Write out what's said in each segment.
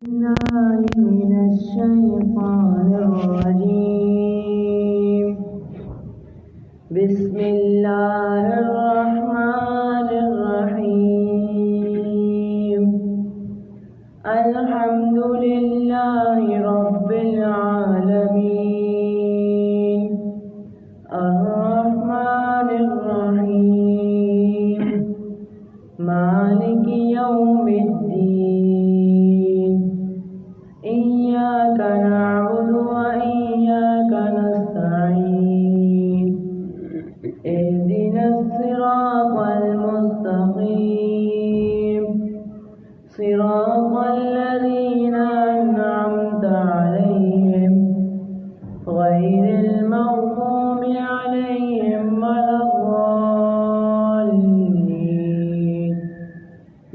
بالله من الشيطان الرجيم. بسم الله الرحمن الرحيم. الحمد لله رب العالمين الرحمن الرحيم مالك يوم الدين. إياك نعبد وإياك نستعين. اهدنا الصراط المستقيم صراط الذين أنعمت عليهم غير المغضوب عليهم ولا الضالين.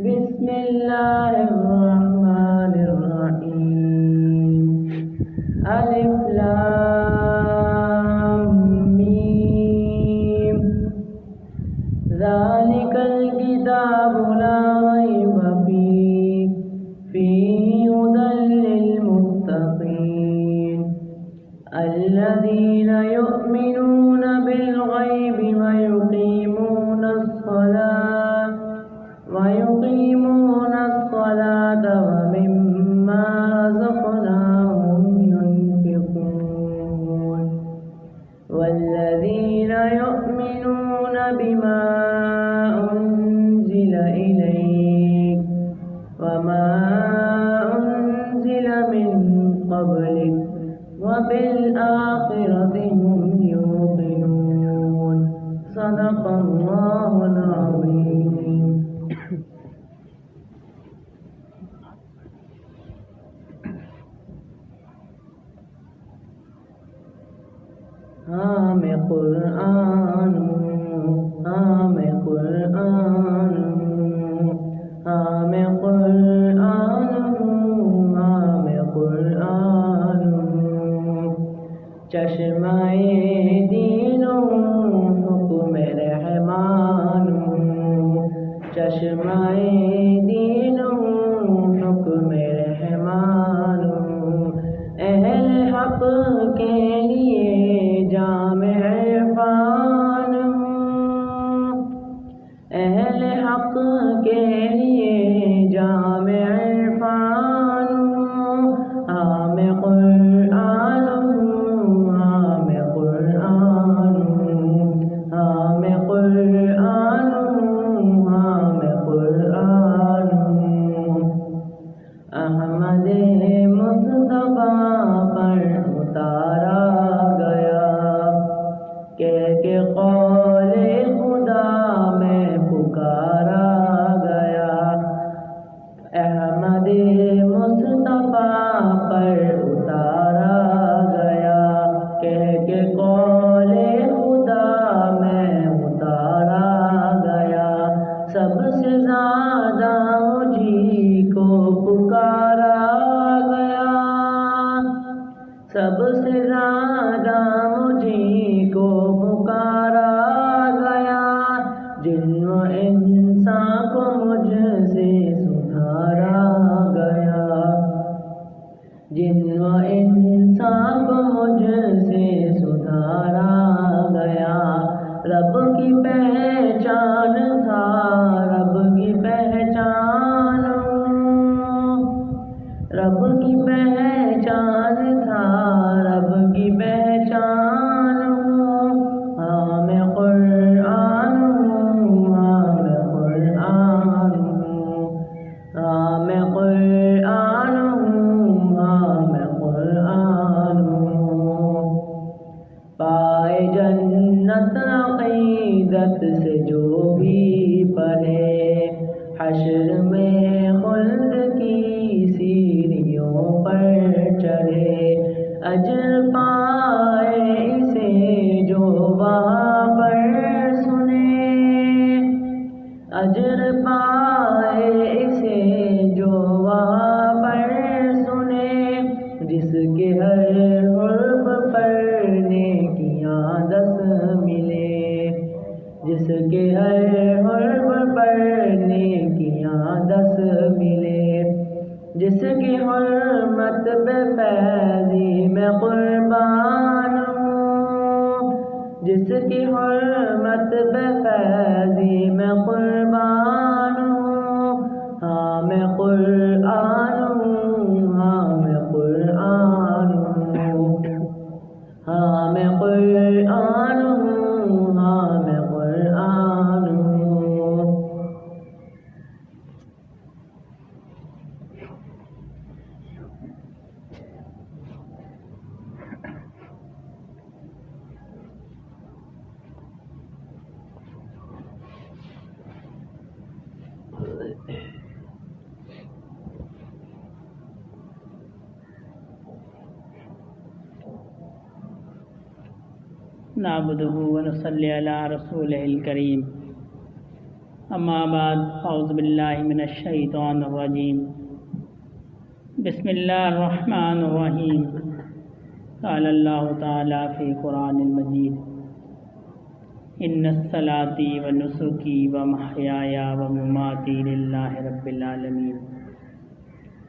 بسم الله الرحمن الرحيم. ألف لام ميم. ذلك الكتاب لا ريب فيه هدى للمتقين الذين يؤمنون بالغيب ويقيمون الصلاة ومما رزقناهم ينفقون والذين يؤمنون بما أنزل إليك وما أنزل من قبلك وبالآخرة هم يوقنون. صدق الله العظيم. میں قرآن میں قرآن میں قرآن میں قرآن چشمۂ دین حکم رحمان چشمۂ دین حکم رحمان اہل حق کے لیے جامع عرفان اہل حق کے لیے جامع عرفان میں قرآن میں قرآن میں قرآن میں قرآن احمد مصطفیٰ پر اتارا گیا کہ قول خدا میں پکارا گیا. احمد مصطفیٰ پر اتارا گیا کہ قول خدا میں اتارا گیا. سب سے زیادہ مجھی کو پکارا گیا سب سے زیادہ مجھی کو پکارا گیا. جن و انسان کو مجھ سے سدھارا گیا جن و انسان کو مجھ سے سدھارا گیا. رب کی پہچان تھا رب کی پہچان رب کی پہچان تھا رب کی پہچان میں قرآن میں قرآن میں قرآن میں قرآن پائے جنت عقیدت سے جو بھی پڑھے حشر میں خلد کی سیڑھیوں پر چڑھے. اجر پائے اسے جو وہاں پر سنے اجر پائے اسے جو وہاں پر سنے. جس کے ہر حرف پر نیکیاں 10 ملے جس کے ہر حرف پر نیکیاں 10 ملے. جس کی حرمت پہ فیضی میں قربان ہوں، جس کی حرمت پہ فیضی میں قربان ہوں، ہاں میں قرآن ہوں، ہاں میں قرآن ہوں، ہاں میں قرآن ہوں، ہاں میں قرآن ہوں۔ نعبده ونصلي على رسوله الكريم اما بعد اعوذ باللہ من الشیطان الرجیم بسم اللہ الرحمن الرحیم قال اللہ تعالی فی قرآن المجید ان الصلاۃ ونسکی ومحیای ومماتی للہ رب العالمین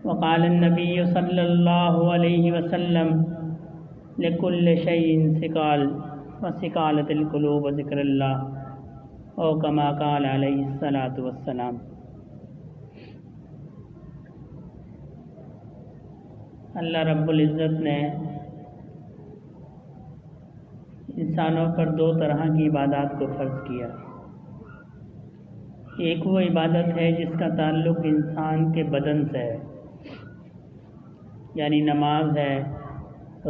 وقال النبی صلی اللہ علیہ وسلم لکل شیء ثقال وثقالت القلوب ذکر اللہ او کما قال علیہ الصلاۃ والسلام۔ اللہ رب العزت نے انسانوں پر دو طرح کی عبادات کو فرض کیا۔ ایک وہ عبادت ہے جس کا تعلق انسان کے بدن سے ہے، یعنی نماز ہے،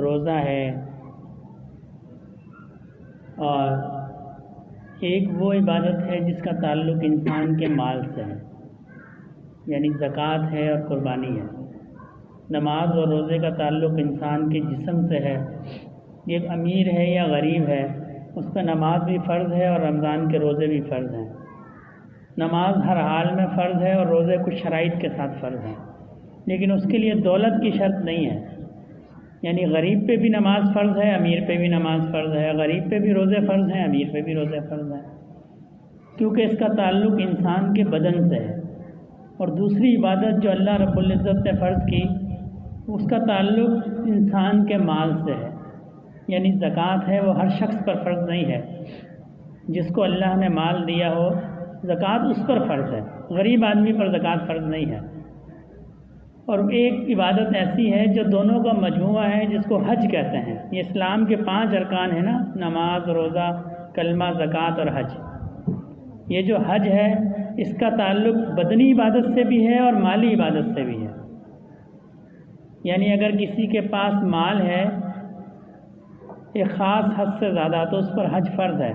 روزہ ہے، اور ایک وہ عبادت ہے جس کا تعلق انسان کے مال سے ہے، یعنی زکوٰۃ ہے اور قربانی ہے۔ نماز اور روزے کا تعلق انسان کے جسم سے ہے، یہ امیر ہے یا غریب ہے اس پہ نماز بھی فرض ہے اور رمضان کے روزے بھی فرض ہیں۔ نماز ہر حال میں فرض ہے اور روزے کچھ شرائط کے ساتھ فرض ہیں، لیکن اس کے لیے دولت کی شرط نہیں ہے، یعنی غریب پہ بھی نماز فرض ہے، امیر پہ بھی نماز فرض ہے، غریب پہ بھی روزے فرض ہیں، امیر پہ بھی روزے فرض ہیں، کیونکہ اس کا تعلق انسان کے بدن سے ہے۔ اور دوسری عبادت جو اللہ رب العزت نے فرض کی اس کا تعلق انسان کے مال سے ہے، یعنی زکوٰۃ ہے، وہ ہر شخص پر فرض نہیں ہے۔ جس کو اللہ نے مال دیا ہو زکوٰۃ اس پر فرض ہے، غریب آدمی پر زکوٰۃ فرض نہیں ہے۔ اور ایک عبادت ایسی ہے جو دونوں کا مجموعہ ہے جس کو حج کہتے ہیں۔ یہ اسلام کے 5 ارکان ہیں نا، نماز، روزہ، کلمہ، زکوٰۃ اور حج۔ یہ جو حج ہے اس کا تعلق بدنی عبادت سے بھی ہے اور مالی عبادت سے بھی ہے، یعنی اگر کسی کے پاس مال ہے ایک خاص حد سے زیادہ تو اس پر حج فرض ہے،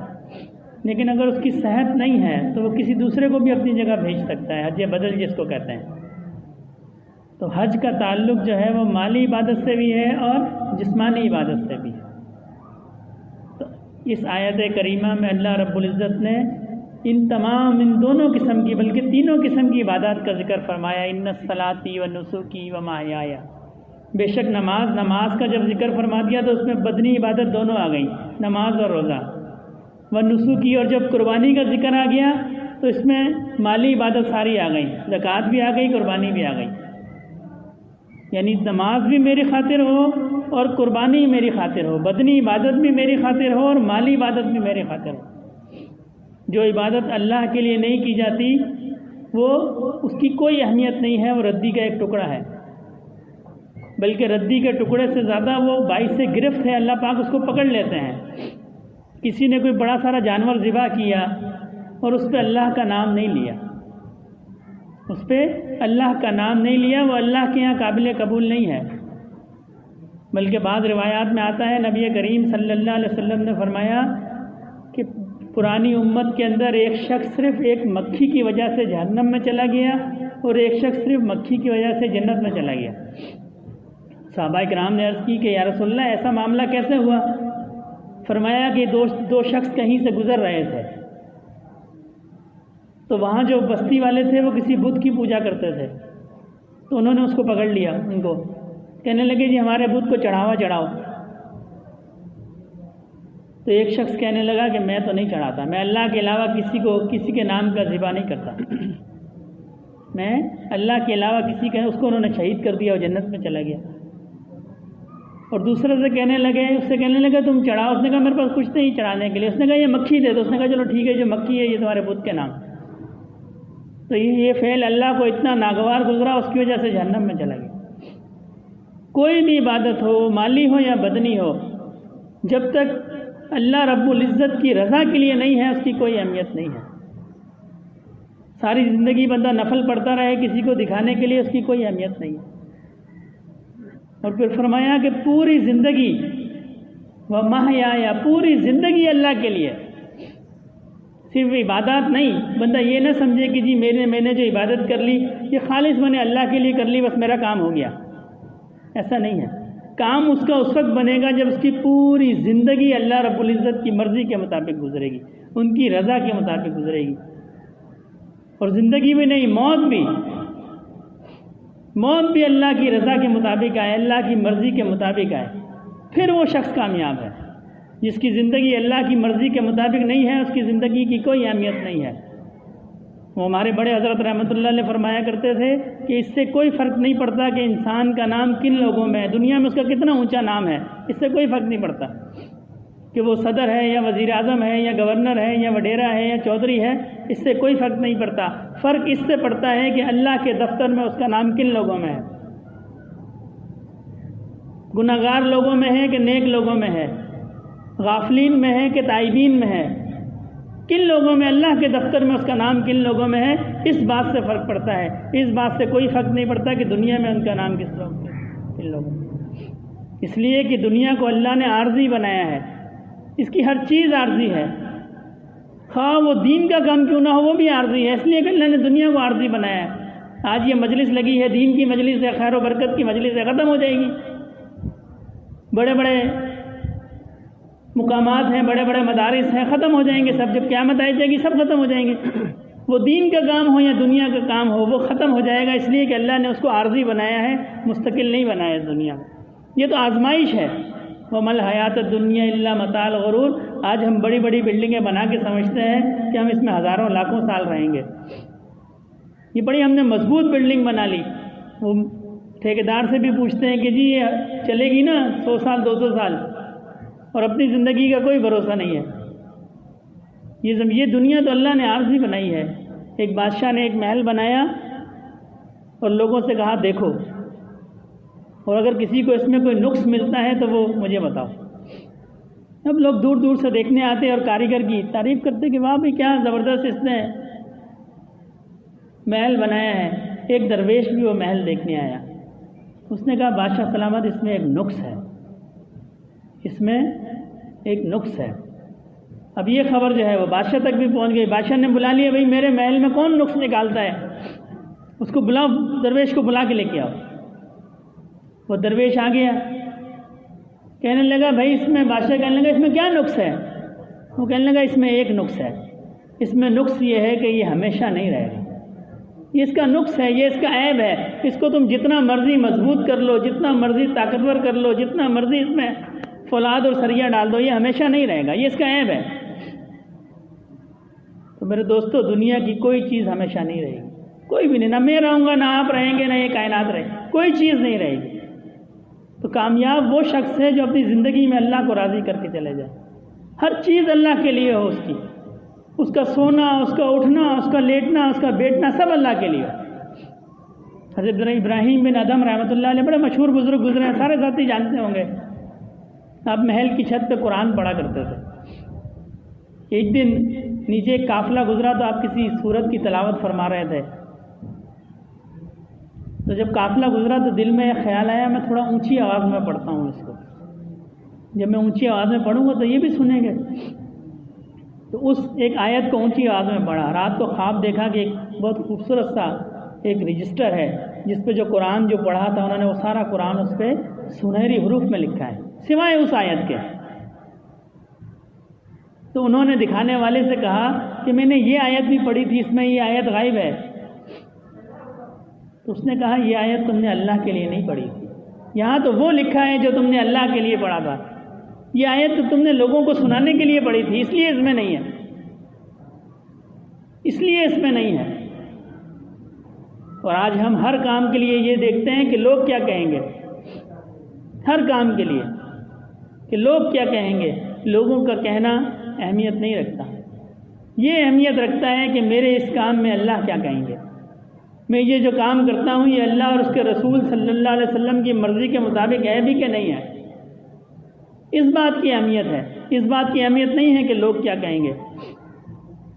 لیکن اگر اس کی صحت نہیں ہے تو وہ کسی دوسرے کو بھی اپنی جگہ بھیج سکتا ہے، حج بدل جس کو کہتے ہیں۔ تو حج کا تعلق جو ہے وہ مالی عبادت سے بھی ہے اور جسمانی عبادت سے بھی ہے۔ تو اس آیت کریمہ میں اللہ رب العزت نے ان دونوں قسم کی بلکہ تینوں قسم کی عبادات کا ذکر فرمایا۔ ان الصلاۃ ونسکی ومحیای، بے شک نماز کا جب ذکر فرما دیا تو اس میں بدنی عبادت دونوں آ گئی، نماز اور روزہ، ونسکی، اور جب قربانی کا ذکر آ گیا تو اس میں مالی عبادت ساری آ گئی، زکوٰۃ بھی آ گئی، قربانی بھی آ گئی، یعنی نماز بھی میری خاطر ہو اور قربانی میری خاطر ہو، بدنی عبادت بھی میری خاطر ہو اور مالی عبادت بھی میری خاطر ہو۔ جو عبادت اللہ کے لیے نہیں کی جاتی وہ اس کی کوئی اہمیت نہیں ہے، وہ ردی کا ایک ٹکڑا ہے، بلکہ ردی کے ٹکڑے سے زیادہ وہ باعث سے گرفت ہے، اللہ پاک اس کو پکڑ لیتے ہیں۔ کسی نے کوئی بڑا سارا جانور ذبح کیا اور اس پہ اللہ کا نام نہیں لیا، اس پہ اللہ کا نام نہیں لیا، وہ اللہ کے یہاں قابل قبول نہیں ہے۔ بلکہ بعض روایات میں آتا ہے نبی کریم صلی اللہ علیہ وسلم نے فرمایا کہ پرانی امت کے اندر ایک شخص صرف ایک مکھی کی وجہ سے جہنم میں چلا گیا اور ایک شخص صرف مکھی کی وجہ سے جنت میں چلا گیا۔ صحابہ کرام نے عرض کی کہ یا رسول اللہ ایسا معاملہ کیسے ہوا؟ فرمایا کہ دو شخص کہیں سے گزر رہے تھے، تو وہاں جو بستی والے تھے وہ کسی بت کی پوجا کرتے تھے، تو انہوں نے اس کو پکڑ لیا، ان کو کہنے لگے جی ہمارے بت کو چڑھاوا چڑھاؤ۔ تو ایک شخص کہنے لگا کہ میں تو نہیں چڑھاتا، میں اللہ کے علاوہ کسی کے نام کا ذبح نہیں کرتا، میں اللہ کے علاوہ کسی کا، اس کو انہوں نے شہید کر دیا اور جنت میں چلا گیا۔ اور دوسرے سے کہنے لگے، اس سے کہنے لگے تم چڑھاؤ، اس نے کہا میرے پاس کچھ نہیں چڑھانے کے لیے، اس نے کہا یہ مکھی دے دو، اس نے کہا چلو ٹھیک ہے جو مکھی ہے یہ تمہارے بت کے نام۔ تو یہ فعل اللہ کو اتنا ناگوار گزرا، اس کی وجہ سے جہنم میں چلا گیا۔ کوئی بھی عبادت ہو، مالی ہو یا بدنی ہو، جب تک اللہ رب العزت کی رضا کے لیے نہیں ہے اس کی کوئی اہمیت نہیں ہے۔ ساری زندگی بندہ نفل پڑھتا رہے کسی کو دکھانے کے لیے، اس کی کوئی اہمیت نہیں ہے۔ اور پھر فرمایا کہ پوری زندگی وَمَحْيَايَ، پوری زندگی اللہ کے لیے، صرف عبادات نہیں۔ بندہ یہ نہ سمجھے کہ جی میں نے جو عبادت کر لی یہ خالص میں نے اللہ کے لیے کر لی، بس میرا کام ہو گیا، ایسا نہیں ہے۔ کام اس کا اس وقت بنے گا جب اس کی پوری زندگی اللہ رب العزت کی مرضی کے مطابق گزرے گی، ان کی رضا کے مطابق گزرے گی۔ اور زندگی میں نہیں، موت بھی اللہ کی رضا کے مطابق آئے، اللہ کی مرضی کے مطابق آئے، پھر وہ شخص کامیاب ہے۔ جس کی زندگی اللہ کی مرضی کے مطابق نہیں ہے اس کی زندگی کی کوئی اہمیت نہیں ہے۔ وہ ہمارے بڑے حضرت رحمۃ اللہ علیہ فرمایا کرتے تھے کہ اس سے کوئی فرق نہیں پڑتا کہ انسان کا نام کن لوگوں میں ہے، دنیا میں اس کا کتنا اونچا نام ہے، اس سے کوئی فرق نہیں پڑتا کہ وہ صدر ہے یا وزیر اعظم ہے یا گورنر ہے یا وڈیرا ہے یا چودھری ہے، اس سے کوئی فرق نہیں پڑتا۔ فرق اس سے پڑتا ہے کہ اللہ کے دفتر میں اس کا نام کن لوگوں میں ہے، گناہگار لوگوں میں ہے کہ نیک لوگوں میں ہے، غافلین میں ہے کہ تائبین میں ہے، کن لوگوں میں اللہ کے دفتر میں اس کا نام کن لوگوں میں ہے، اس بات سے فرق پڑتا ہے۔ اس بات سے کوئی فرق نہیں پڑتا کہ دنیا میں ان کا نام کن لوگوں میں۔ اس لیے کہ دنیا کو اللہ نے عارضی بنایا ہے، اس کی ہر چیز عارضی ہے، خواہ وہ دین کا کام کیوں نہ ہو وہ بھی عارضی ہے، اس لیے کہ اللہ نے دنیا کو عارضی بنایا ہے۔ آج یہ مجلس لگی ہے، دین کی مجلس ہے، خیر و برکت کی مجلس ہے، ختم ہو جائے گی۔ بڑے بڑے مقامات ہیں، بڑے بڑے مدارس ہیں، ختم ہو جائیں گے سب، جب قیامت آ جائے گی سب ختم ہو جائیں گے۔ وہ دین کا کام ہو یا دنیا کا کام ہو وہ ختم ہو جائے گا، اس لیے کہ اللہ نے اس کو عارضی بنایا ہے، مستقل نہیں بنایا ہے دنیا میں۔ یہ تو آزمائش ہے۔ وَمَا الْحَيَاةُ الدُّنْيَا إِلَّا مَتَاعُ الْغُرُورِ۔ آج ہم بڑی بڑی بلڈنگیں بنا کے سمجھتے ہیں کہ ہم اس میں ہزاروں لاکھوں سال رہیں گے۔ یہ بڑی ہم نے مضبوط بلڈنگ بنا لی، وہ ٹھیکیدار سے بھی پوچھتے ہیں کہ جی یہ چلے گی نا 100 سال 200 سال، اور اپنی زندگی کا کوئی بھروسہ نہیں ہے۔ یہ دنیا تو اللہ نے عارضی بنائی ہے۔ ایک بادشاہ نے ایک محل بنایا اور لوگوں سے کہا دیکھو، اور اگر کسی کو اس میں کوئی نقص ملتا ہے تو وہ مجھے بتاؤ۔ اب لوگ دور دور سے دیکھنے آتے اور کاریگر کی تعریف کرتے کہ واہ بھائی کیا زبردست اس نے محل بنایا ہے۔ ایک درویش بھی وہ محل دیکھنے آیا، اس نے کہا بادشاہ سلامت اس میں ایک نقص ہے، اس میں ایک نقص ہے۔ اب یہ خبر جو ہے وہ بادشاہ تک بھی پہنچ گئی۔ بادشاہ نے بلا لیا، بھائی میرے محل میں کون نقص نکالتا ہے، اس کو بلاؤ، درویش کو بلا کے لے کے آؤ۔ وہ درویش آ گیا، کہنے لگا بھائی اس میں، بادشاہ کہنے لگا اس میں کیا نقص ہے؟ وہ کہنے لگا اس میں ایک نقص ہے، اس میں نقص یہ ہے کہ یہ ہمیشہ نہیں رہے گا، یہ اس کا نقص ہے، یہ اس کا عیب ہے، اس کو تم جتنا مرضی مضبوط کر لو، جتنا مرضی طاقتور کر لو، جتنا مرضی اس میں فولاد اور سریا ڈال دو، یہ ہمیشہ نہیں رہے گا، یہ اس کا عیب ہے۔ تو میرے دوستو دنیا کی کوئی چیز ہمیشہ نہیں رہے گی، کوئی بھی نہیں، نہ میں رہوں گا، نہ آپ رہیں گے، نہ یہ کائنات رہے گی، کوئی چیز نہیں رہے گی۔ تو کامیاب وہ شخص ہے جو اپنی زندگی میں اللہ کو راضی کر کے چلے جائے، ہر چیز اللہ کے لیے ہو، اس کی، اس کا سونا، اس کا اٹھنا، اس کا لیٹنا، اس کا بیٹھنا سب اللہ کے لیے ہو۔ حضرت ابراہیم بن ادم رحمۃ اللہ علیہ بڑے مشہور بزرگ گزرے ہیں، سارے ساتھی جانتے ہوں گے۔ آپ محل کی چھت پہ قرآن پڑھا کرتے تھے۔ ایک دن نیچے ایک قافلہ گزرا تو آپ کسی سورت کی تلاوت فرما رہے تھے، تو جب قافلہ گزرا تو دل میں خیال آیا میں تھوڑا اونچی آواز میں پڑھتا ہوں اس کو، جب میں اونچی آواز میں پڑھوں گا تو یہ بھی سنیں گے۔ تو اس ایک آیت کو اونچی آواز میں پڑھا۔ رات کو خواب دیکھا کہ ایک بہت خوبصورت سا ایک رجسٹر ہے جس پہ جو قرآن جو پڑھا تھا انہوں نے وہ سارا قرآن اس پہ سنہری حروف میں لکھا ہے سوائے اس آیت کے۔ تو انہوں نے دکھانے والے سے کہا کہ میں نے یہ آیت بھی پڑھی تھی، اس میں یہ آیت غائب ہے۔ تو اس نے کہا یہ آیت تم نے اللہ کے لیے نہیں پڑھی تھی، یہاں تو وہ لکھا ہے جو تم نے اللہ کے لیے پڑھا تھا، یہ آیت تو تم نے لوگوں کو سنانے کے لیے پڑھی تھی، اس لیے اس میں نہیں ہے، اس لیے اس میں نہیں ہے۔ اور آج ہم ہر کام کے لیے یہ دیکھتے ہیں کہ لوگ کیا کہیں گے، ہر کام کے لیے کہ لوگ کیا کہیں گے۔ لوگوں کا کہنا اہمیت نہیں رکھتا، یہ اہمیت رکھتا ہے کہ میرے اس کام میں اللہ کیا کہیں گے، میں یہ جو کام کرتا ہوں یہ اللہ اور اس کے رسول صلی اللہ علیہ وسلم کی مرضی کے مطابق ہے بھی کہ نہیں ہے۔ اس بات کی اہمیت ہے، اس بات کی اہمیت نہیں ہے کہ لوگ کیا کہیں گے۔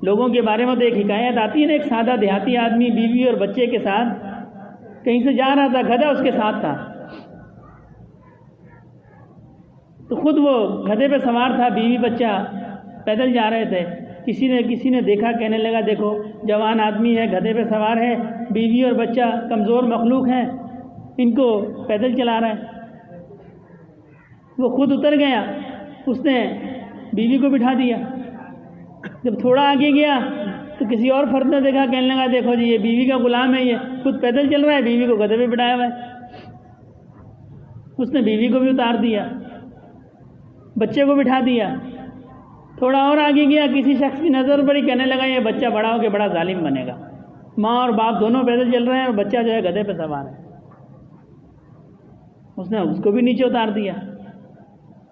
لوگوں کے بارے میں تو ایک حکایت آتی ہے نا، ایک سادہ دیہاتی آدمی بیوی اور بچے کے ساتھ کہیں سے جا رہا تھا، گدھا اس کے ساتھ تھا، تو خود وہ گدھے پہ سوار تھا، بیوی بچہ پیدل جا رہے تھے۔ کسی نے دیکھا، کہنے لگا دیکھو جوان آدمی ہے، گدھے پہ سوار ہے، بیوی اور بچہ کمزور مخلوق ہیں، ان کو پیدل چلا رہا ہے۔ وہ خود اتر گیا، اس نے بیوی کو بٹھا دیا۔ جب تھوڑا آگے گیا تو کسی اور فرد نے دیکھا، کہنے لگا دیکھو جی یہ بیوی کا غلام ہے، یہ خود پیدل چل رہا ہے، بیوی کو گدھے پہ بٹھایا ہوا ہے۔ اس نے بیوی کو بھی اتار دیا، بچے کو بٹھا دیا۔ تھوڑا اور آگے گیا، کسی شخص کی نظر پڑی، کہنے لگا یہ بچہ بڑا ہو کے بڑا ظالم بنے گا، ماں اور باپ دونوں پیدل چل رہے ہیں اور بچہ جو ہے گدھے پہ سوار ہے۔ اس نے اس کو بھی نیچے اتار دیا۔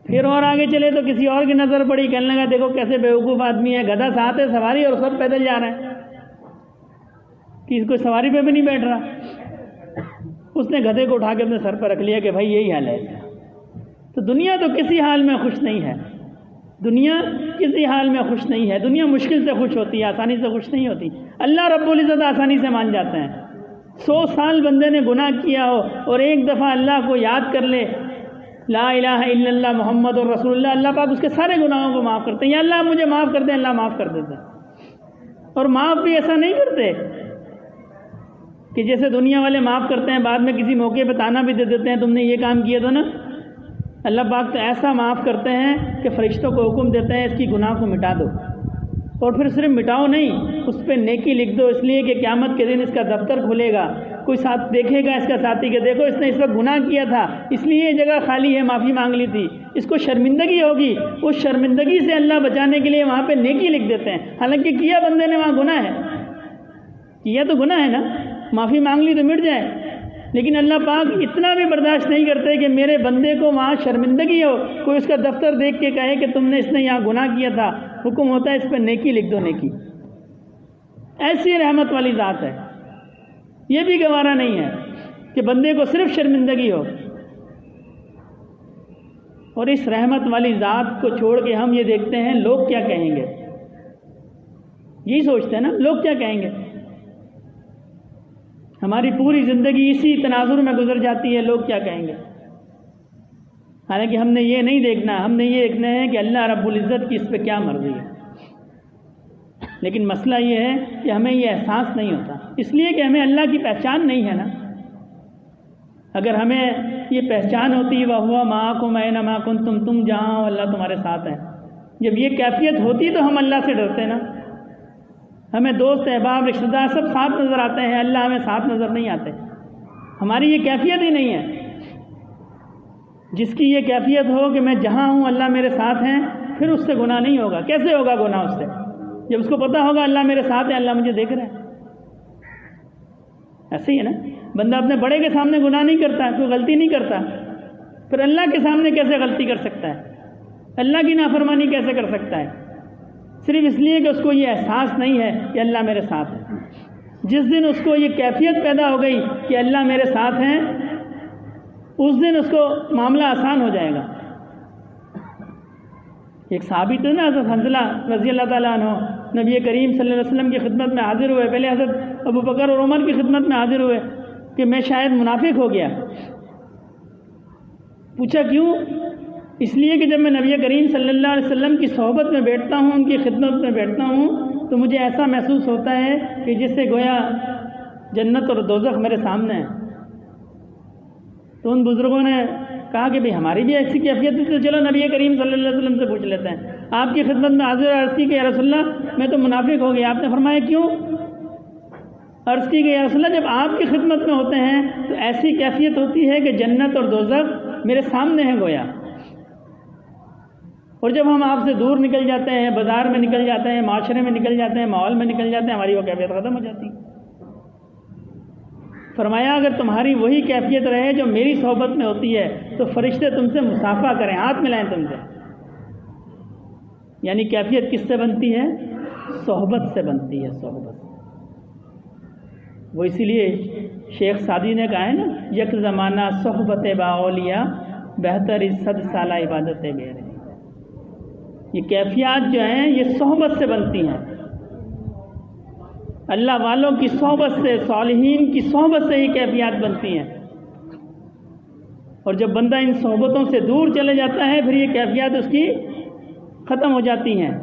پھر اور آگے چلے تو کسی اور کی نظر پڑی، کہنے لگا دیکھو کیسے بیوقوف آدمی ہے، گدھا ساتھ ہے سواری اور سب پیدل جا رہے ہیں، کہ کوئی سواری پہ بھی نہیں بیٹھ رہا۔ اس نے گدھے کو اٹھا کے اپنے سر پر رکھ لیا کہ بھائی یہی حال ہے۔ تو دنیا تو کسی حال میں خوش نہیں ہے، دنیا کسی حال میں خوش نہیں ہے۔ دنیا مشکل سے خوش ہوتی ہے، آسانی سے خوش نہیں ہوتی۔ اللہ رب العزت آسانی سے مان جاتے ہیں۔ 100 سال بندے نے گناہ کیا ہو اور ایک دفعہ اللہ کو یاد کر لے، لا الہ الا اللہ محمد الرسول اللہ، اللہ پاک اس کے سارے گناہوں کو معاف کرتے ہیں۔ یا اللہ مجھے معاف کر دیں، اللہ معاف کر دیتے ہیں۔ اور معاف بھی ایسا نہیں کرتے کہ جیسے دنیا والے معاف کرتے ہیں، بعد میں کسی موقع پہ تانا بھی دے دیتے ہیں تم نے یہ کام کیا تھا نا۔ اللہ پاک تو ایسا معاف کرتے ہیں کہ فرشتوں کو حکم دیتے ہیں اس کی گناہ کو مٹا دو، اور پھر صرف مٹاؤ نہیں، اس پہ نیکی لکھ دو، اس لیے کہ قیامت کے دن اس کا دفتر کھلے گا، کوئی ساتھ دیکھے گا اس کا ساتھی کہ دیکھو اس نے اس وقت گناہ کیا تھا، اس لیے یہ جگہ خالی ہے، معافی مانگ لی تھی، اس کو شرمندگی ہوگی، اس شرمندگی سے اللہ بچانے کے لیے وہاں پہ نیکی لکھ دیتے ہیں، حالانکہ کیا بندے نے وہاں گناہ ہے، کیا تو گناہ ہے نا، معافی مانگ لی تو مٹ جائے، لیکن اللہ پاک اتنا بھی برداشت نہیں کرتے کہ میرے بندے کو وہاں شرمندگی ہو، کوئی اس کا دفتر دیکھ کے کہے کہ تم نے اس نے یہاں گناہ کیا تھا، حکم ہوتا ہے اس پہ نیکی لکھ دو، نیکی۔ ایسی رحمت والی ذات ہے، یہ بھی گوارا نہیں ہے کہ بندے کو صرف شرمندگی ہو۔ اور اس رحمت والی ذات کو چھوڑ کے ہم یہ دیکھتے ہیں لوگ کیا کہیں گے، یہی سوچتے ہیں نا لوگ کیا کہیں گے۔ ہماری پوری زندگی اسی تناظر میں گزر جاتی ہے، لوگ کیا کہیں گے، حالانکہ ہم نے یہ نہیں دیکھنا، ہم نے یہ دیکھنا ہے کہ اللہ رب العزت کی اس پہ کیا مرضی ہے۔ لیکن مسئلہ یہ ہے کہ ہمیں یہ احساس نہیں ہوتا، اس لیے کہ ہمیں اللہ کی پہچان نہیں ہے نا۔ اگر ہمیں یہ پہچان ہوتی وَهُوَ مَعَكُمْ أَيْنَمَا كُنتُمْ، تم جہاں ہو اللہ تمہارے ساتھ ہے، جب یہ کیفیت ہوتی تو ہم اللہ سے ڈرتے نا۔ ہمیں دوست احباب رشتہ دار سب ساتھ نظر آتے ہیں، اللہ ہمیں ساتھ نظر نہیں آتے، ہماری یہ کیفیت ہی نہیں ہے۔ جس کی یہ کیفیت ہو کہ میں جہاں ہوں اللہ میرے ساتھ ہیں، پھر اس سے گناہ نہیں ہوگا۔ کیسے ہوگا گناہ اس سے؟ جب اس کو پتہ ہوگا اللہ میرے ساتھ ہے، اللہ مجھے دیکھ رہا ہے۔ ایسے ہی ہے نا، بندہ اپنے بڑے کے سامنے گناہ نہیں کرتا، کوئی غلطی نہیں کرتا، پھر اللہ کے سامنے کیسے غلطی کر سکتا ہے، اللہ کی نافرمانی کیسے کر سکتا ہے؟ صرف اس لیے کہ اس کو یہ احساس نہیں ہے کہ اللہ میرے ساتھ ہے۔ جس دن اس کو یہ کیفیت پیدا ہو گئی کہ اللہ میرے ساتھ ہیں، اس دن اس کو معاملہ آسان ہو جائے گا۔ ایک صحابی تھے نا حضرت حنظلہ رضی اللہ تعالیٰ عنہ، نبی کریم صلی اللہ علیہ وسلم کی خدمت میں حاضر ہوئے، پہلے حضرت ابو بکر اور عمر کی خدمت میں حاضر ہوئے کہ میں شاید منافق ہو گیا۔ پوچھا کیوں؟ اس لیے کہ جب میں نبی کریم صلی اللہ علیہ وسلم کی صحبت میں بیٹھتا ہوں، ان کی خدمت میں بیٹھتا ہوں، تو مجھے ایسا محسوس ہوتا ہے کہ جس سے گویا جنت اور دوزخ میرے سامنے ہے۔ تو ان بزرگوں نے کہا کہ بھئی ہماری بھی ایسی کیفیت ہے، تو چلو نبی کریم صلی اللہ علیہ وسلم سے پوچھ لیتے ہیں۔ آپ کی خدمت میں حاضر عرض کی کہ یا رسول اللہ میں تو منافق ہو گیا۔ آپ نے فرمایا کیوں؟ عرض کی کہ یا رسول اللہ جب آپ کی خدمت میں ہوتے ہیں تو ایسی کیفیت ہوتی ہے کہ جنت اور دوزخ میرے سامنے ہیں گویا، اور جب ہم آپ سے دور نکل جاتے ہیں، بازار میں نکل جاتے ہیں، معاشرے میں نکل جاتے ہیں، ماحول میں نکل جاتے ہیں، ہماری وہ کیفیت ختم ہو جاتی ہے۔ فرمایا اگر تمہاری وہی کیفیت رہے جو میری صحبت میں ہوتی ہے تو فرشتے تم سے مصافحہ کریں، ہاتھ ملائیں تم سے۔ یعنی کیفیت کس سے بنتی ہے؟ صحبت سے بنتی ہے، صحبت۔ وہ اسی لیے شیخ سعدی نے کہا ہے نا، یک زمانہ صحبت با اولیاء بہتر 100 سالہ عبادت غیر۔ یہ کیفیات جو ہیں یہ صحبت سے بنتی ہیں، اللہ والوں کی صحبت سے، صالحین کی صحبت سے یہ کیفیات بنتی ہیں۔ اور جب بندہ ان صحبتوں سے دور چلے جاتا ہے پھر یہ کیفیات اس کی ختم ہو جاتی ہیں۔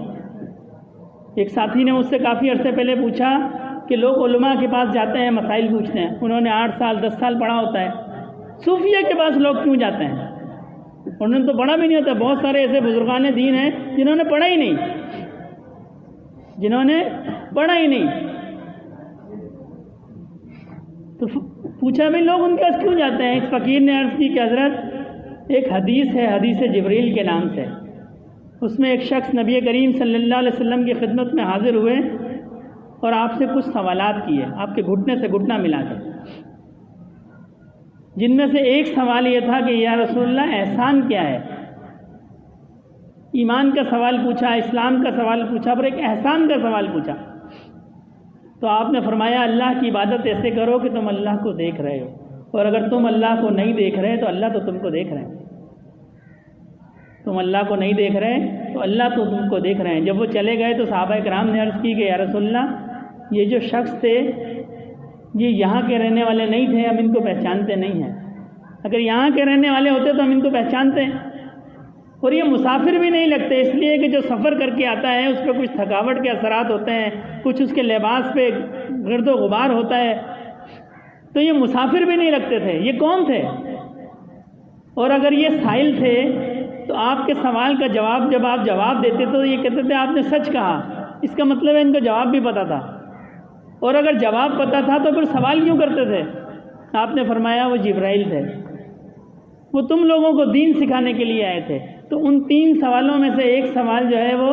ایک ساتھی نے مجھ سے کافی عرصے پہلے پوچھا کہ لوگ علماء کے پاس جاتے ہیں، مسائل پوچھتے ہیں، انہوں نے 8 سال 10 سال پڑھا ہوتا ہے، صوفیہ کے پاس لوگ کیوں جاتے ہیں؟ انہوں نے تو پڑھا بھی نہیں ہوتا۔ بہت سارے ایسے بزرگان دین ہیں جنہوں نے پڑھا ہی نہیں، تو پوچھا بھی لوگ ان کے پاس کیوں جاتے ہیں؟ اس فقیر نے عرض کی کہ حضرت ایک حدیث ہے، حدیث جبریل کے نام سے، اس میں ایک شخص نبی کریم صلی اللہ علیہ وسلم کی خدمت میں حاضر ہوئے اور آپ سے کچھ سوالات کیے، آپ کے گھٹنے سے گھٹنا ملا کر، جن میں سے ایک سوال یہ تھا کہ یا رسول اللہ احسان کیا ہے؟ ایمان کا سوال پوچھا، اسلام کا سوال پوچھا، پر ایک احسان کا سوال پوچھا۔ تو آپ نے فرمایا اللہ کی عبادت ایسے کرو کہ تم اللہ کو دیکھ رہے ہو، اور اگر تم اللہ کو نہیں دیکھ رہے تو اللہ تو تم کو دیکھ رہے ہیں، تم اللہ کو نہیں دیکھ رہے تو اللہ تو تم کو دیکھ رہے ہیں۔ جب وہ چلے گئے تو صحابہ کرام نے عرض کی کہ یا رسول اللہ یہ جو شخص تھے یہ یہاں کے رہنے والے نہیں تھے، ہم ان کو پہچانتے نہیں ہیں، اگر یہاں کے رہنے والے ہوتے تو ہم ان کو پہچانتے ہیں، اور یہ مسافر بھی نہیں لگتے، اس لیے کہ جو سفر کر کے آتا ہے اس پہ کچھ تھکاوٹ کے اثرات ہوتے ہیں، کچھ اس کے لباس پہ گرد و غبار ہوتا ہے، تو یہ مسافر بھی نہیں لگتے تھے۔ یہ کون تھے؟ اور اگر یہ سائل تھے تو آپ کے سوال کا جواب جب آپ جواب دیتے تو یہ کہتے تھے آپ نے سچ کہا، اس کا مطلب ہے ان کو جواب بھی پتہ تھا، اور اگر جواب پتہ تھا تو پھر سوال کیوں کرتے تھے؟ آپ نے فرمایا وہ جبرائیل تھے، وہ تم لوگوں کو دین سکھانے کے لیے آئے تھے۔ تو ان 3 سوالوں میں سے ایک سوال جو ہے وہ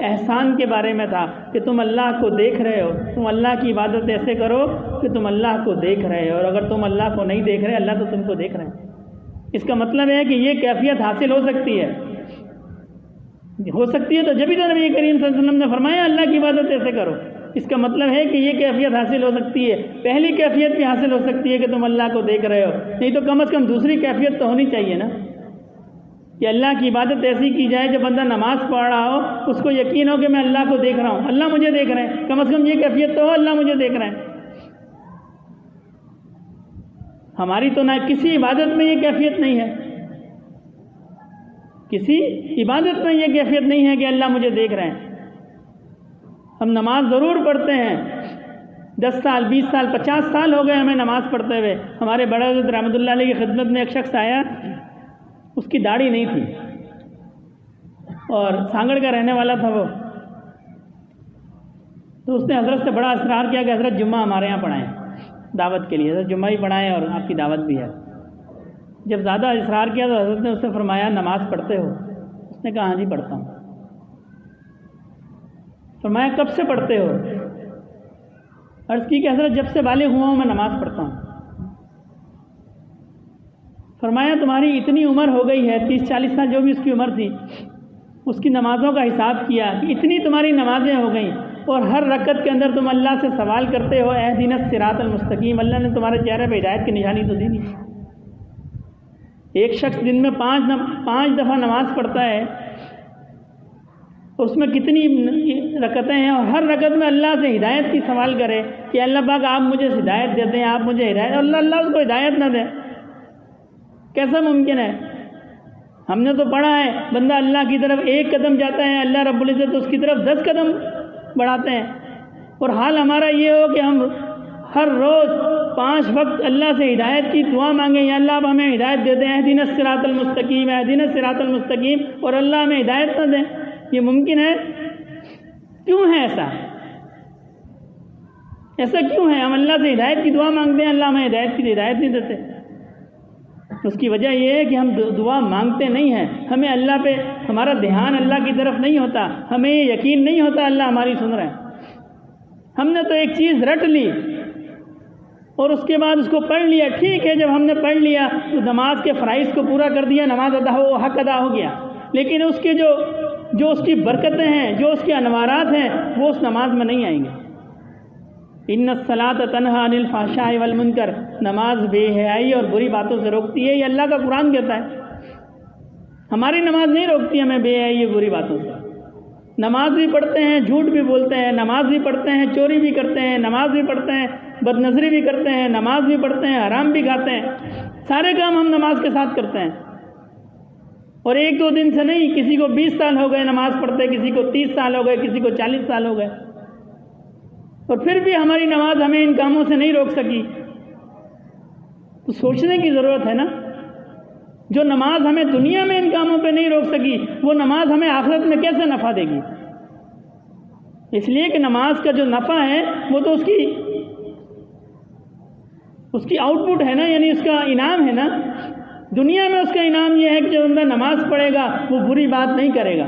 احسان کے بارے میں تھا کہ تم اللہ کو دیکھ رہے ہو، تم اللہ کی عبادت ایسے کرو کہ تم اللہ کو دیکھ رہے ہو، اور اگر تم اللہ کو نہیں دیکھ رہے اللہ تو تم کو دیکھ رہے ہیں۔ اس کا مطلب ہے کہ یہ کیفیت حاصل ہو سکتی ہے تو جبھی تو نبی کریم صلی اللہ علیہ وسلم نے فرمایا اللہ کی عبادت ایسے کرو۔ اس کا مطلب ہے کہ یہ کیفیت حاصل ہو سکتی ہے، پہلی کیفیت بھی حاصل ہو سکتی ہے کہ تم اللہ کو دیکھ رہے ہو، نہیں تو کم از کم دوسری کیفیت تو ہونی چاہیے نا، کہ اللہ کی عبادت ایسی کی جائے جب بندہ نماز پڑھ رہا ہو اس کو یقین ہو کہ میں اللہ کو دیکھ رہا ہوں، اللہ مجھے دیکھ رہے ہیں، کم از کم یہ کیفیت تو ہو اللہ مجھے دیکھ رہے ہیں۔ ہماری تو نہ کسی عبادت میں یہ کیفیت نہیں ہے، کسی عبادت میں یہ کیفیت نہیں ہے کہ اللہ مجھے دیکھ رہے ہیں۔ ہم نماز ضرور پڑھتے ہیں، 10 سال 20 سال 50 سال ہو گئے ہمیں نماز پڑھتے ہوئے۔ ہمارے بڑے حضرت رحمۃ اللہ علیہ کی خدمت میں ایک شخص آیا، اس کی داڑھی نہیں تھی اور سانگڑ کا رہنے والا تھا وہ، تو اس نے حضرت سے بڑا اصرار کیا کہ حضرت جمعہ ہمارے یہاں پڑھائیں دعوت کے لیے، حضرت جمعہ ہی پڑھائیں اور آپ کی دعوت بھی ہے۔ جب زیادہ اصرار کیا تو حضرت نے اس سے فرمایا نماز پڑھتے ہو؟ اس نے کہا ہاں جی پڑھتا ہوں۔ فرمایا کب سے پڑھتے ہو؟ عرض کی کہ حضرت جب سے بالغ ہوا ہوں میں نماز پڑھتا ہوں۔ فرمایا تمہاری اتنی عمر ہو گئی ہے، 30-40 سال جو بھی اس کی عمر تھی، اس کی نمازوں کا حساب کیا کہ اتنی تمہاری نمازیں ہو گئیں اور ہر رکعت کے اندر تم اللہ سے سوال کرتے ہو اہدنا الصراط المستقیم، اللہ نے تمہارے چہرے پہ ہدایت کی نشانی تو دی نہیں۔ ایک شخص دن میں 5 دفعہ نماز پڑھتا ہے، اس میں کتنی رکعتیں ہیں، اور ہر رکعت میں اللہ سے ہدایت کی سوال کرے کہ اللہ پاک آپ مجھے ہدایت دے دیں، آپ مجھے ہدایت، اور اللہ اس کو ہدایت نہ دے، کیسا ممکن ہے؟ ہم نے تو پڑھا ہے بندہ اللہ کی طرف 1 قدم جاتا ہے اللہ رب العزت اس کی طرف 10 قدم بڑھاتے ہیں، اور حال ہمارا یہ ہو کہ ہم ہر روز 5 وقت اللہ سے ہدایت کی دعا مانگیں، یا اللہ آپ ہمیں ہدایت دے دیں، اہدنا الصراط المستقیم اہدنا الصراط المستقیم، اور اللہ ہمیں ہدایت نہ دیں۔ یہ ممکن ہے؟ کیوں ہے ایسا کیوں ہے؟ ہم اللہ سے ہدایت کی دعا مانگتے ہیں، اللہ ہمیں ہدایت نہیں دیتے۔ اس کی وجہ یہ ہے کہ ہم دعا مانگتے نہیں ہیں، ہمیں اللہ پہ ہمارا دھیان اللہ کی طرف نہیں ہوتا، ہمیں یہ یقین نہیں ہوتا اللہ ہماری سن رہے ہیں۔ ہم نے تو ایک چیز رٹ لی اور اس کے بعد اس کو پڑھ لیا، ٹھیک ہے، جب ہم نے پڑھ لیا تو نماز کے فرائض کو پورا کر دیا، نماز حق ادا ہو گیا، لیکن اس کے جو اس کی برکتیں ہیں، جو اس کے انوارات ہیں، وہ اس نماز میں نہیں آئیں گے۔ ان الصلاۃ تنہی عن الفحشاء والمنکر، نماز بے حیائی اور بری باتوں سے روکتی ہے، یہ اللہ کا قرآن کہتا ہے۔ ہماری نماز نہیں روکتی ہمیں بے حیائی اور بری باتوں سے۔ نماز بھی پڑھتے ہیں، جھوٹ بھی بولتے ہیں، نماز بھی پڑھتے ہیں، چوری بھی کرتے ہیں، نماز بھی پڑھتے ہیں، بد نظری بھی کرتے ہیں، نماز بھی پڑھتے ہیں، حرام بھی کھاتے ہیں، سارے کام ہم نماز کے ساتھ کرتے ہیں۔ اور ایک دو دن سے نہیں، کسی کو 20 سال ہو گئے نماز پڑھتے، کسی کو 30 سال ہو گئے، کسی کو 40 سال ہو گئے، اور پھر بھی ہماری نماز ہمیں ان کاموں سے نہیں روک سکی۔ تو سوچنے کی ضرورت ہے نا، جو نماز ہمیں دنیا میں ان کاموں پہ نہیں روک سکی، وہ نماز ہمیں آخرت میں کیسے نفع دے گی؟ اس لیے کہ نماز کا جو نفع ہے وہ تو اس کی آؤٹ پٹ ہے نا، یعنی اس کا انعام ہے نا۔ دنیا میں اس کا انعام یہ ہے کہ جو بندہ نماز پڑھے گا وہ بری بات نہیں کرے گا،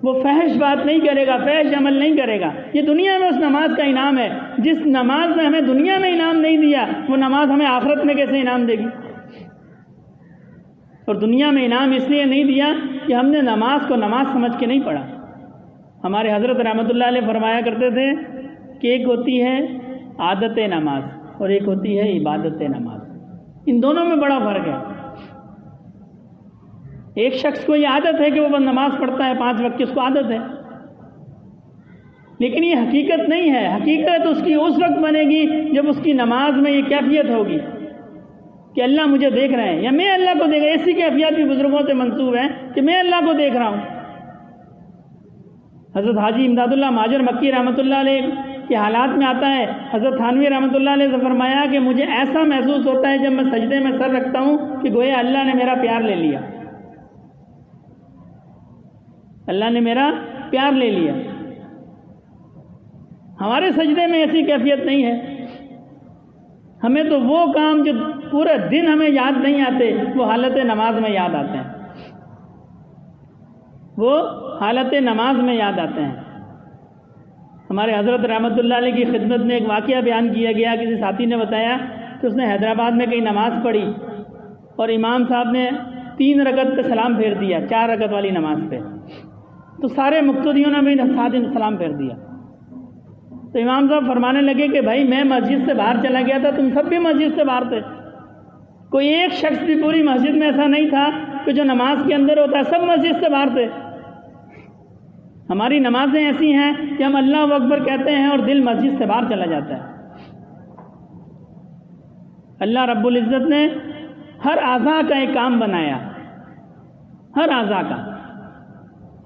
وہ فحش بات نہیں کرے گا، فحش عمل نہیں کرے گا، یہ دنیا میں اس نماز کا انعام ہے۔ جس نماز نے ہمیں دنیا میں انعام نہیں دیا، وہ نماز ہمیں آخرت میں کیسے انعام دے گی؟ اور دنیا میں انعام اس لیے نہیں دیا کہ ہم نے نماز کو نماز سمجھ کے نہیں پڑھا۔ ہمارے حضرت رحمۃ اللہ علیہ فرمایا کرتے تھے کہ ایک ہوتی ہے عادت نماز اور ایک ہوتی ہے عبادت نماز، ان دونوں میں بڑا فرق ہے۔ ایک شخص کو یہ عادت ہے کہ وہ نماز پڑھتا ہے 5 وقت کی، اس کو عادت ہے، لیکن یہ حقیقت نہیں ہے۔ حقیقت اس کی اس وقت بنے گی جب اس کی نماز میں یہ کیفیت ہوگی کہ اللہ مجھے دیکھ رہے ہیں، یا میں اللہ کو دیکھ رہا ہوں۔ ایسی کیفیت بھی بزرگوں سے منسوب ہے کہ میں اللہ کو دیکھ رہا ہوں۔ حضرت حاجی امداد اللہ مہاجر مکی رحمۃ اللہ علیہ کے حالات میں آتا ہے، حضرت تھانوی رحمۃ اللہ علیہ سے فرمایا کہ مجھے ایسا محسوس ہوتا ہے جب میں سجدے میں سر رکھتا ہوں کہ گویا اللہ نے میرا پیار لے لیا، اللہ نے میرا پیار لے لیا۔ ہمارے سجدے میں ایسی کیفیت نہیں ہے، ہمیں تو وہ کام جو پورے دن ہمیں یاد نہیں آتے وہ حالت نماز میں یاد آتے ہیں، وہ حالت نماز میں یاد آتے ہیں۔ ہمارے حضرت رحمۃ اللہ علیہ کی خدمت میں ایک واقعہ بیان کیا گیا، کسی ساتھی نے بتایا کہ اس نے حیدرآباد میں کہیں نماز پڑھی اور امام صاحب نے 3 رکعت پہ سلام پھیر دیا، 4 رکعت والی نماز پہ، تو سارے مقتدیوں نے بھی ساتھ سلام پھیر دیا۔ تو امام صاحب فرمانے لگے کہ بھائی میں مسجد سے باہر چلا گیا تھا، تم سب بھی مسجد سے باہر تھے، کوئی ایک شخص بھی پوری مسجد میں ایسا نہیں تھا کہ جو نماز کے اندر ہوتا ہے، سب مسجد سے باہر تھے۔ ہماری نمازیں ایسی ہیں کہ ہم اللہ اکبر کہتے ہیں اور دل مسجد سے باہر چلا جاتا ہے۔ اللہ رب العزت نے ہر اعضاء کا ایک کام بنایا، ہر اعضاء کا۔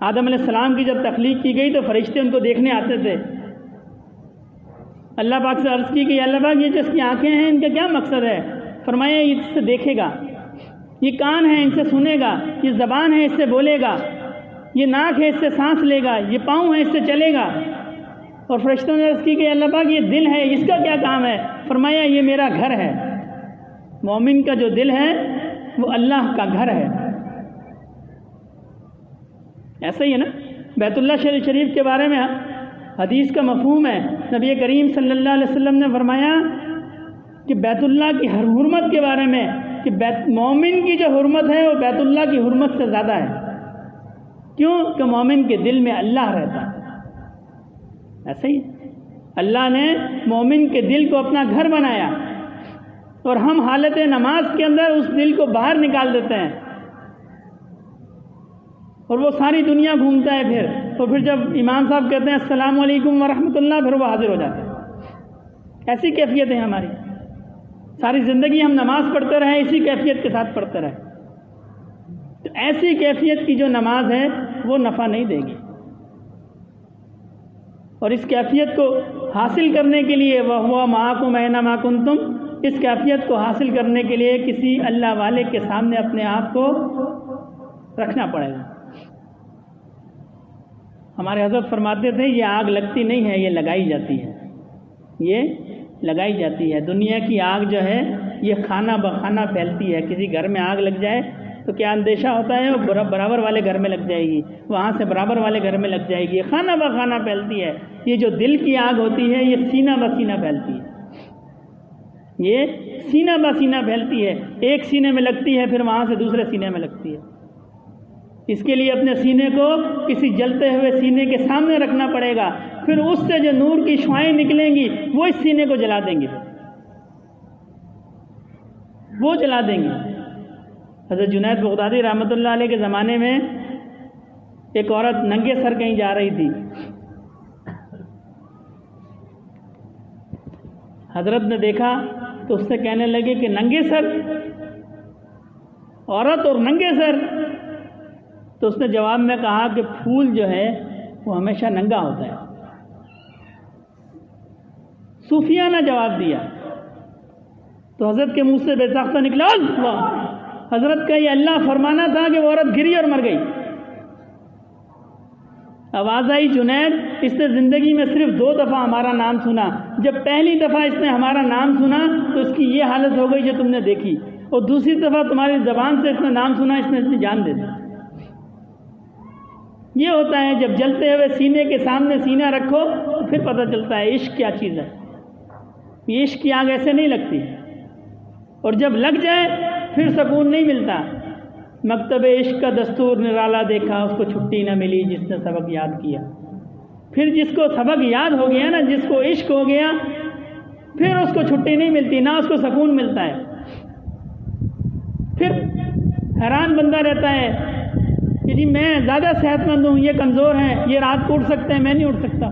آدم علیہ السلام کی جب تخلیق کی گئی تو فرشتے ان کو دیکھنے آتے تھے۔ اللہ پاک سے عرض کی کہ اللہ پاک یہ جس کی آنکھیں ہیں ان کا کیا مقصد ہے؟ فرمایا یہ اس سے دیکھے گا، یہ کان ہے ان سے سنے گا، یہ زبان ہے اس سے بولے گا، یہ ناک ہے اس سے سانس لے گا، یہ پاؤں ہے اس سے چلے گا۔ اور فرشتوں نے عرض کی کہ اللہ پاک یہ دل ہے اس کا کیا کام ہے؟ فرمایا یہ میرا گھر ہے۔ مومن کا جو دل ہے وہ اللہ کا گھر ہے۔ ایسا ہی ہے نا، بیت اللہ شریف کے بارے میں حدیث کا مفہوم ہے، نبی کریم صلی اللہ علیہ وسلم نے فرمایا کہ بیت اللہ کی ہر حرمت کے بارے میں کہ مومن کی جو حرمت ہے وہ بیت اللہ کی حرمت سے زیادہ ہے۔ کیوں؟ کہ مومن کے دل میں اللہ رہتا ہے۔ ایسا ہی اللہ نے مومن کے دل کو اپنا گھر بنایا، اور ہم حالت نماز کے اندر اس دل کو باہر نکال دیتے ہیں، اور وہ ساری دنیا گھومتا ہے پھر جب امام صاحب کہتے ہیں السلام علیکم ورحمۃ اللہ، پھر وہ حاضر ہو جاتے ہیں۔ ایسی کیفیت ہے ہماری، ساری زندگی ہم نماز پڑھتے رہے، اسی کیفیت کے ساتھ پڑھتے رہے، تو ایسی کیفیت کی جو نماز ہے وہ نفع نہیں دے گی۔ اور اس کیفیت کو حاصل کرنے کے لیے وَهُوَ مَعَكُمْ أَيْنَمَا كُنتُمْ، اس کیفیت کو حاصل کرنے کے لیے کسی اللہ والے کے سامنے اپنے آپ کو رکھنا پڑے گا۔ ہمارے حضرت فرماتے تھے یہ آگ لگتی نہیں ہے، یہ لگائی جاتی ہے، یہ لگائی جاتی ہے۔ دنیا کی آگ جو ہے یہ خانہ بخانہ پھیلتی ہے۔ کسی گھر میں آگ لگ جائے تو کیا اندیشہ ہوتا ہے؟ وہ برابر والے گھر میں لگ جائے گی، وہاں سے برابر والے گھر میں لگ جائے گی، خانہ بخانہ پھیلتی ہے۔ یہ جو دل کی آگ ہوتی ہے یہ سینہ بسینہ پھیلتی ہے۔ یہ سینہ بہ سینہ پھیلتی ہے، ایک سینے میں لگتی ہے پھر وہاں سے دوسرے سینے میں لگتی ہے۔ اس کے لیے اپنے سینے کو کسی جلتے ہوئے سینے کے سامنے رکھنا پڑے گا، پھر اس سے جو نور کی شعاعیں نکلیں گی وہ اس سینے کو جلا دیں گے، وہ جلا دیں گے۔ حضرت جنید بغدادی رحمۃ اللہ علیہ کے زمانے میں ایک عورت ننگے سر کہیں جا رہی تھی، حضرت نے دیکھا تو اس سے کہنے لگے کہ ننگے سر، عورت اور ننگے سر؟ تو اس نے جواب میں کہا کہ پھول جو ہے وہ ہمیشہ ننگا ہوتا ہے۔ صوفیانہ جواب دیا تو حضرت کے منہ سے بے ساختہ نکلا اللہ۔ حضرت کا یہ اللہ فرمانا تھا کہ وہ عورت گری اور مر گئی۔ آواز آئی جنید، اس نے زندگی میں صرف 2 دفعہ ہمارا نام سنا، جب پہلی دفعہ اس نے ہمارا نام سنا تو اس کی یہ حالت ہو گئی جو تم نے دیکھی، اور دوسری دفعہ تمہاری زبان سے اس نے نام سنا، اس نے اپنی جان دے دی۔ یہ ہوتا ہے جب جلتے ہوئے سینے کے سامنے سینہ رکھو تو پھر پتہ چلتا ہے عشق کیا چیز ہے۔ یہ عشق کی آگ ایسے نہیں لگتی، اور جب لگ جائے پھر سکون نہیں ملتا۔ مکتب عشق کا دستور نرالا دیکھا، اس کو چھٹی نہ ملی جس نے سبق یاد کیا۔ پھر جس کو سبق یاد ہو گیا نا، جس کو عشق ہو گیا، پھر اس کو چھٹی نہیں ملتی، نہ اس کو سکون ملتا ہے۔ پھر حیران بندہ رہتا ہے کہ جی میں زیادہ صحت مند ہوں، یہ کمزور ہیں، یہ رات کو اٹھ سکتے ہیں، میں نہیں اٹھ سکتا۔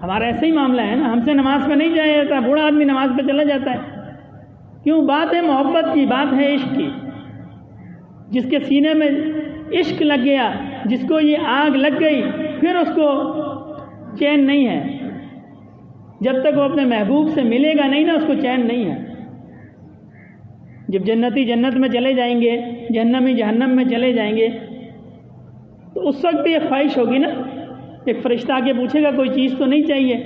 ہمارا ایسا ہی معاملہ ہے نا، ہم سے نماز پہ نہیں جایا جاتا، بوڑھا آدمی نماز پہ چلا جاتا ہے۔ کیوں؟ بات ہے محبت کی، بات ہے عشق کی۔ جس کے سینے میں عشق لگ گیا، جس کو یہ آگ لگ گئی، پھر اس کو چین نہیں ہے۔ جب تک وہ اپنے محبوب سے ملے گا نہیں نا، اس کو چین نہیں ہے۔ جب جنتی جنت میں چلے جائیں گے، جہنمی جہنم میں چلے جائیں گے، تو اس وقت بھی ایک خواہش ہوگی نا، ایک فرشتہ آ کے پوچھے گا کوئی چیز تو نہیں چاہیے؟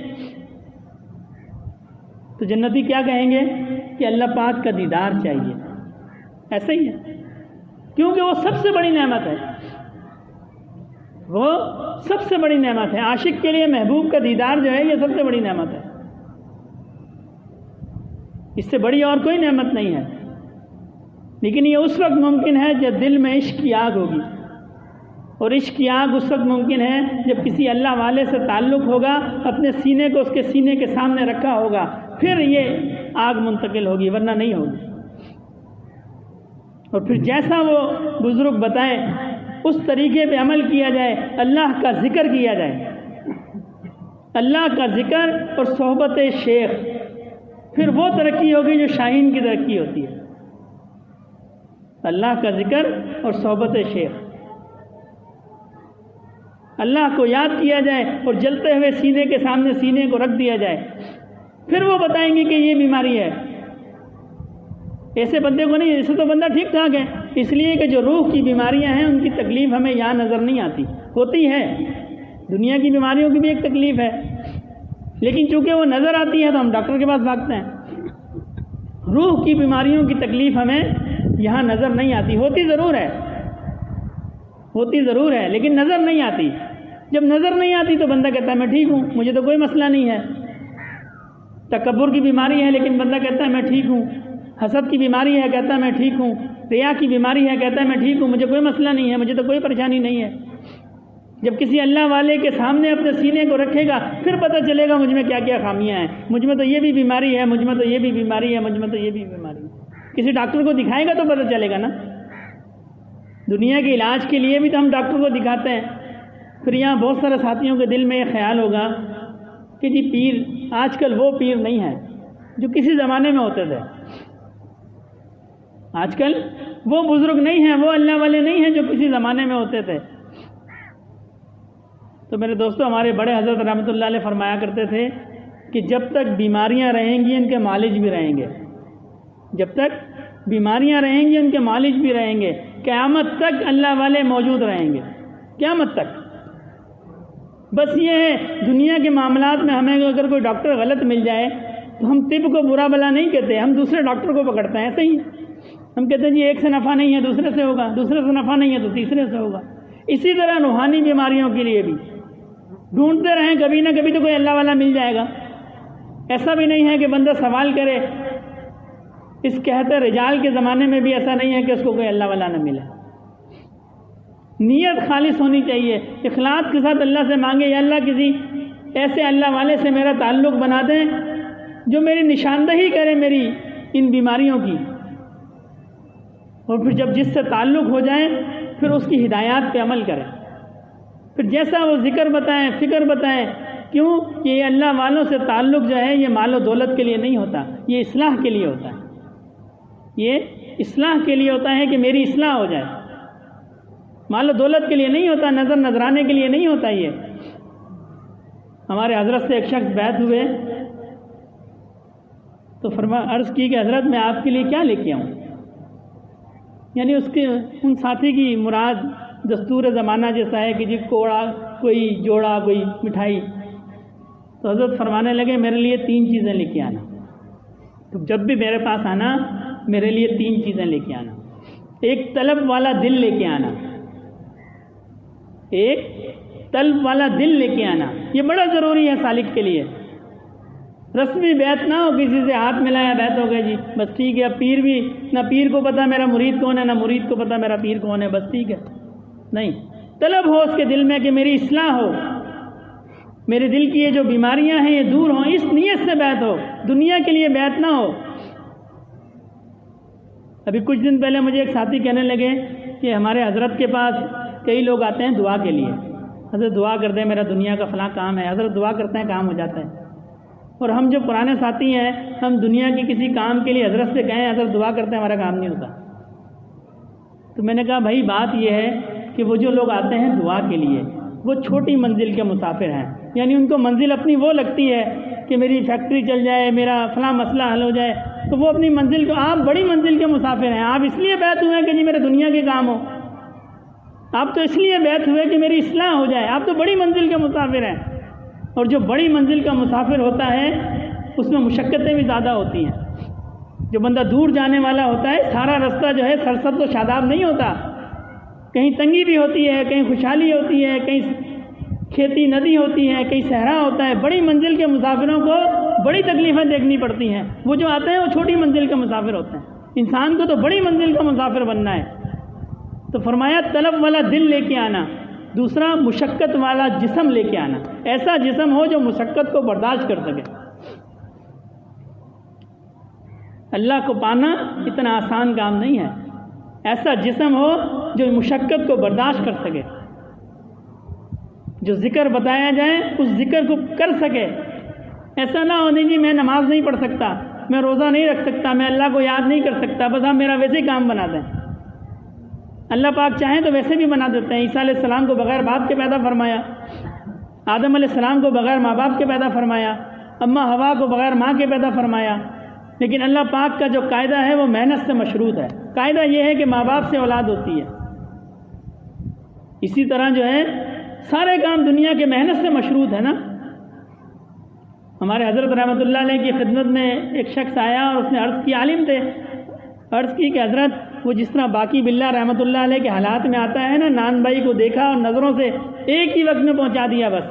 تو جنتی کیا کہیں گے کہ اللہ پاک کا دیدار چاہیے۔ ایسا ہی ہے، کیونکہ وہ سب سے بڑی نعمت ہے، وہ سب سے بڑی نعمت ہے۔ عاشق کے لیے محبوب کا دیدار جو ہے یہ سب سے بڑی نعمت ہے، اس سے بڑی اور کوئی نعمت نہیں ہے۔ لیکن یہ اس وقت ممکن ہے جب دل میں عشق کی آگ ہوگی، اور عشق کی آگ اس وقت ممکن ہے جب کسی اللہ والے سے تعلق ہوگا، اپنے سینے کو اس کے سینے کے سامنے رکھا ہوگا، پھر یہ آگ منتقل ہوگی، ورنہ نہیں ہوگی۔ اور پھر جیسا وہ بزرگ بتائیں اس طریقے پہ عمل کیا جائے، اللہ کا ذکر کیا جائے، اللہ کا ذکر اور صحبت شیخ، پھر وہ ترقی ہوگی جو شاہین کی ترقی ہوتی ہے۔ اللہ کا ذکر اور صحبت شیخ، اللہ کو یاد کیا جائے اور جلتے ہوئے سینے کے سامنے سینے کو رکھ دیا جائے، پھر وہ بتائیں گے کہ یہ بیماری ہے۔ ایسے بندے کو نہیں، ایسے تو بندہ ٹھیک ٹھاک ہے، اس لیے کہ جو روح کی بیماریاں ہیں ان کی تکلیف ہمیں یہاں نظر نہیں آتی، ہوتی ہے، دنیا کی بیماریوں کی بھی ایک تکلیف ہے، لیکن چونکہ وہ نظر آتی ہے تو ہم ڈاکٹر کے پاس بھاگتے ہیں۔ روح کی بیماریوں کی تکلیف ہمیں یہاں نظر نہیں آتی، ہوتی ضرور ہے، ہوتی ضرور ہے، لیکن نظر نہیں آتی۔ جب نظر نہیں آتی تو بندہ کہتا ہے میں ٹھیک ہوں، مجھے تو کوئی مسئلہ نہیں ہے۔ تکبر کی بیماری ہے لیکن بندہ کہتا ہے میں ٹھیک ہوں، حسد کی بیماری ہے کہتا ہے میں ٹھیک ہوں، ریا کی بیماری ہے کہتا ہے میں ٹھیک ہوں، مجھے کوئی مسئلہ نہیں ہے، مجھے تو کوئی پریشانی نہیں ہے۔ جب کسی اللہ والے کے سامنے اپنے سینے کو رکھے گا پھر پتہ چلے گا مجھ میں کیا کیا خامیاں ہیں، مجھ میں تو یہ بھی بیماری ہے، مجھ میں تو یہ بھی بیماری ہے، مجھ میں تو یہ بھی بیماری ہے۔ کسی ڈاکٹر کو دکھائے گا تو پتہ چلے گا نا۔ دنیا کے علاج کے لیے بھی تو ہم ڈاکٹر کو دکھاتے ہیں۔ پھر یہاں بہت سارے ساتھیوں کے دل میں یہ خیال ہوگا کہ جی پیر آج کل وہ پیر نہیں ہے جو کسی زمانے میں ہوتے تھے، آج کل وہ بزرگ نہیں ہیں، وہ اللہ والے نہیں ہیں جو کسی زمانے میں ہوتے تھے۔ تو میرے دوستو، ہمارے بڑے حضرت رحمۃ اللہ علیہ فرمایا کرتے تھے کہ جب تک بیماریاں رہیں گی ان کے معالج بھی رہیں گے، جب تک بیماریاں رہیں گی ان کے معالج بھی رہیں گے، قیامت تک اللہ والے موجود رہیں گے، قیامت تک۔ بس یہ ہے دنیا کے معاملات میں ہمیں اگر کوئی ڈاکٹر غلط مل جائے تو ہم طب کو برا بلا نہیں کہتے، ہم دوسرے ڈاکٹر کو پکڑتے ہیں۔ ایسے ہی ہم کہتے ہیں جی ایک سے نفع نہیں ہے دوسرے سے ہوگا، دوسرے سے نفع نہیں ہے تو تیسرے سے ہوگا۔ اسی طرح روحانی بیماریوں کے لیے بھی ڈھونڈتے رہیں، کبھی نہ کبھی تو کوئی اللہ والا مل جائے گا۔ ایسا بھی نہیں ہے کہ بندہ سوال کرے، اس کہتے رجال کے زمانے میں بھی ایسا نہیں ہے کہ اس کو کوئی اللہ والا نہ ملے۔ نیت خالص ہونی چاہیے، اخلاص کے ساتھ اللہ سے مانگے، یا اللہ کسی ایسے اللہ والے سے میرا تعلق بنا دیں جو میری نشاندہی کرے میری ان بیماریوں کی، اور پھر جب جس سے تعلق ہو جائے پھر اس کی ہدایات پہ عمل کرے، پھر جیسا وہ ذکر بتائیں، فکر بتائیں۔ کیوں کہ یہ اللہ والوں سے تعلق جو ہے یہ مال و دولت کے لیے نہیں ہوتا، یہ اصلاح کے لیے ہوتا ہے، یہ اصلاح کے لیے ہوتا ہے کہ میری اصلاح ہو جائے، مال و دولت کے لیے نہیں ہوتا، نظر نظرانے کے لیے نہیں ہوتا۔ یہ ہمارے حضرت سے ایک شخص بیعت ہوئے تو عرض کی کہ حضرت میں آپ کے لیے کیا لے کے آؤں، یعنی اس کے ان ساتھی کی مراد دستور زمانہ جیسا ہے کہ جی کوڑا، کوئی جوڑا، کوئی مٹھائی۔ تو حضرت فرمانے لگے میرے لیے 3 چیزیں لے کے آنا، تو جب بھی میرے پاس آنا میرے لیے 3 چیزیں لے کے آنا۔ ایک طلب والا دل لے کے آنا، ایک طلب والا دل لے کے آنا، یہ بڑا ضروری ہے سالک کے لیے۔ رسمی بیعت نہ ہو، کسی سے ہاتھ ملایا بیعت ہو گیا جی بس ٹھیک ہے، اب پیر بھی نہ پیر کو پتہ میرا مرید کون ہے، نہ مرید کو پتہ میرا پیر کون ہے، بس ٹھیک ہے، نہیں، طلب ہو اس کے دل میں کہ میری اصلاح ہو، میرے دل کی یہ جو بیماریاں ہیں یہ دور ہوں، اس نیت سے بیعت ہو، دنیا کے لیے بیعت نہ ہو۔ ابھی کچھ دن پہلے مجھے ایک ساتھی کہنے لگے کہ ہمارے حضرت کے پاس کئی لوگ آتے ہیں دعا کے لیے، حضرت دعا کر دیں میرا دنیا کا فلاں کام ہے، حضرت دعا کرتے ہیں کام ہو جاتا ہے۔ اور ہم جو پرانے ساتھی ہیں ہم دنیا کے کسی کام کے لیے حضرت سے کہیں حضرت دعا کرتے ہیں ہمارا کام نہیں ہوتا۔ تو میں نے کہا بھائی بات یہ ہے کہ وہ جو لوگ آتے ہیں دعا کے لیے وہ چھوٹی منزل کے مسافر ہیں، یعنی ان کو منزل اپنی وہ لگتی ہے کہ میری فیکٹری چل جائے، میرا فلاں مسئلہ حل ہو جائے، تو وہ اپنی منزل کو، آپ بڑی منزل کے مسافر ہیں، آپ اس لیے بیعت ہوئے کہ جی میرے دنیا کے کام ہو، آپ تو اس لیے بیعت ہوئے کہ میری اصلاح ہو جائے، آپ تو بڑی منزل کے مسافر ہیں۔ اور جو بڑی منزل کا مسافر ہوتا ہے اس میں مشقتیں بھی زیادہ ہوتی ہیں۔ جو بندہ دور جانے والا ہوتا ہے سارا رستہ جو ہے سرسبز و شاداب نہیں ہوتا، کہیں تنگی بھی ہوتی ہے، کہیں خوشحالی ہوتی ہے، کہیں کھیتی ندی ہوتی ہے، کہیں صحرا ہوتا ہے۔ بڑی منزل کے مسافروں کو بڑی تکلیفیں دیکھنی پڑتی ہیں، وہ جو آتے ہیں وہ چھوٹی منزل کے مسافر ہوتے ہیں۔ انسان کو تو بڑی منزل کا مسافر بننا ہے۔ تو فرمایا طلب والا دل لے کے آنا، دوسرا مشقت والا جسم لے کے آنا، ایسا جسم ہو جو مشقت کو برداشت کر سکے۔ اللہ کو پانا اتنا آسان کام نہیں ہے، ایسا جسم ہو جو مشقت کو برداشت کر سکے، جو ذکر بتایا جائے اس ذکر کو کر سکے۔ ایسا نہ ہو نہیں جی میں نماز نہیں پڑھ سکتا، میں روزہ نہیں رکھ سکتا، میں اللہ کو یاد نہیں کر سکتا، بس آپ میرا ویسے ہی کام بنا دیں۔ اللہ پاک چاہیں تو ویسے بھی بنا دیتے ہیں۔ عیسیٰ علیہ السلام کو بغیر باپ کے پیدا فرمایا، آدم علیہ السلام کو بغیر ماں باپ کے پیدا فرمایا، اماں حوا کو بغیر ماں کے پیدا فرمایا، لیکن اللہ پاک کا جو قاعدہ ہے وہ محنت سے مشروط ہے۔ قاعدہ یہ ہے کہ ماں باپ سے اولاد ہوتی ہے، اسی طرح جو ہے سارے کام دنیا کے محنت سے مشروط ہے نا۔ ہمارے حضرت رحمۃ اللہ علیہ کی خدمت میں ایک شخص آیا اور اس نے عرض کی، عالم تھے، عرض کی کہ حضرت وہ جس طرح باقی باللہ رحمۃ اللہ علیہ کے حالات میں آتا ہے نا، نان بھائی کو دیکھا اور نظروں سے ایک ہی وقت میں پہنچا دیا، بس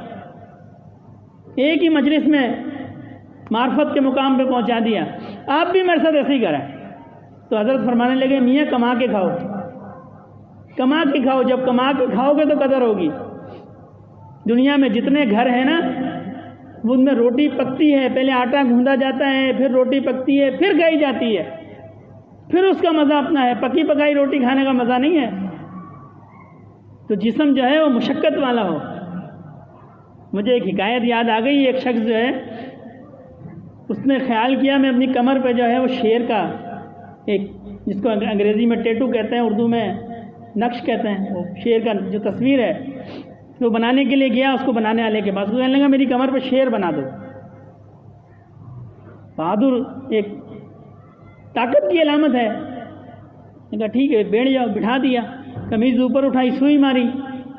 ایک ہی مجلس میں معرفت کے مقام پہ پہنچا دیا، آپ بھی میرے ساتھ ایسے ہی کریں۔ تو حضرت فرمانے لگے میاں کما کے کھاؤ، کما کے کھاؤ، جب کما کے کھاؤ گے تو قدر ہوگی۔ دنیا میں جتنے گھر ہیں نا ان میں روٹی پکتی ہے، پہلے آٹا گھوندا جاتا ہے، پھر روٹی پکتی ہے، پھر کھائی جاتی ہے، پھر اس کا مزہ اپنا ہے، پکی پکائی روٹی کھانے کا مزہ نہیں ہے۔ تو جسم جو ہے وہ مشقت والا ہو۔ مجھے ایک حکایت یاد آ گئی، ایک شخص جو ہے اس نے خیال کیا میں اپنی کمر پہ جو ہے وہ شیر کا ایک، جس کو انگریزی میں ٹیٹو کہتے ہیں، اردو میں نقش کہتے ہیں، وہ شیر کا جو تصویر ہے وہ بنانے کے لیے گیا اس کو بنانے والے کے پاس، وہ کہنے لگا میری کمر پہ شیر بنا دو۔ بہادر ایک طاقت کی علامت ہے، نے کہا ٹھیک ہے بیٹھ جاؤ، بٹھا دیا، قمیض اوپر اٹھائی، سوئی ماری،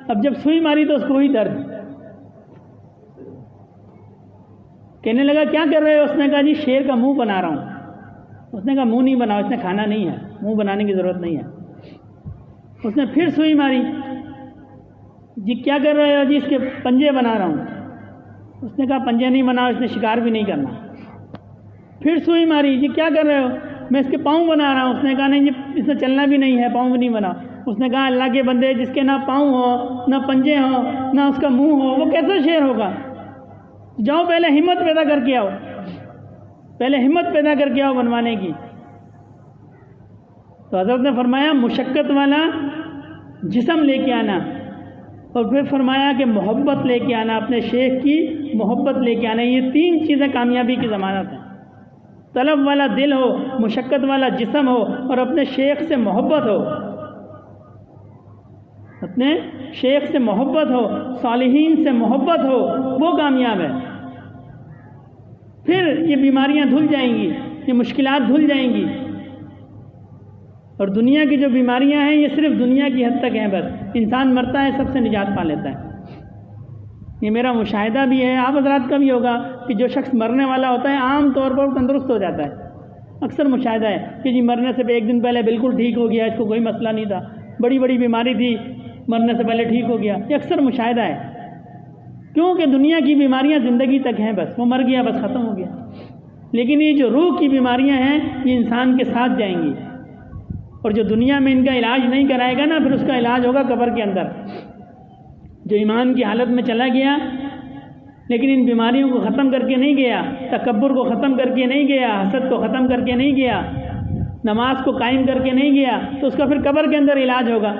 اب جب سوئی ماری تو اس کو وہی درد، کہنے لگا کیا کر رہے ہو؟ اس نے کہا جی شیر کا منہ بنا رہا ہوں۔ اس نے کہا منہ نہیں بناؤ، اس نے کھانا نہیں ہے، منہ بنانے کی ضرورت نہیں ہے۔ اس نے پھر سوئی ماری، جی کیا کر رہے ہو؟ جی اس کے پنجے بنا رہا ہوں۔ اس نے کہا پنجے نہیں بناؤ، اس نے شکار بھی نہیں کرنا۔ پھر سوئی ماری، یہ کیا کر رہے ہو؟ میں اس کے پاؤں بنا رہا ہوں۔ اس نے کہا نہیں جی اس نے چلنا بھی نہیں ہے، پاؤں بھی نہیں بنا۔ اس نے کہا اللہ کے بندے جس کے نہ پاؤں ہو نہ پنجے ہوں نہ اس کا منہ ہو وہ کیسا شیر ہوگا؟ جاؤ پہلے ہمت پیدا کر کے آؤ، پہلے ہمت پیدا کر کے آؤ بنوانے کی۔ تو حضرت نے فرمایا مشقت والا جسم لے کے آنا، اور پھر فرمایا کہ محبت لے کے آنا، اپنے شیخ کی محبت لے کے آنا۔ یہ تین چیزیں کامیابی کی ضمانت ہیں۔ طلب والا دل ہو، مشقت والا جسم ہو، اور اپنے شیخ سے محبت ہو، اپنے شیخ سے محبت ہو، صالحین سے محبت ہو، وہ کامیاب ہے۔ پھر یہ بیماریاں دھل جائیں گی، یہ مشکلات دھل جائیں گی۔ اور دنیا کی جو بیماریاں ہیں یہ صرف دنیا کی حد تک ہیں، بس انسان مرتا ہے سب سے نجات پا لیتا ہے۔ یہ میرا مشاہدہ بھی ہے، آپ حضرات کا بھی ہوگا کہ جو شخص مرنے والا ہوتا ہے عام طور پر تندرست ہو جاتا ہے۔ اکثر مشاہدہ ہے کہ جی مرنے سے ایک دن پہلے بالکل ٹھیک ہو گیا، اس کو کوئی مسئلہ نہیں تھا، بڑی بڑی بیماری تھی، مرنے سے پہلے ٹھیک ہو گیا۔ یہ اکثر مشاہدہ ہے، کیونکہ دنیا کی بیماریاں زندگی تک ہیں، بس وہ مر گیا بس ختم ہو گیا۔ لیکن یہ جو روح کی بیماریاں ہیں یہ انسان کے ساتھ جائیں گی، اور جو دنیا میں ان کا علاج نہیں کرائے گا نا، پھر اس کا علاج ہوگا قبر کے اندر۔ جو ایمان کی حالت میں چلا گیا لیکن ان بیماریوں کو ختم کر کے نہیں گیا، تکبر کو ختم کر کے نہیں گیا، حسد کو ختم کر کے نہیں گیا، نماز کو قائم کر کے نہیں گیا، تو اس کا پھر قبر کے اندر علاج ہوگا۔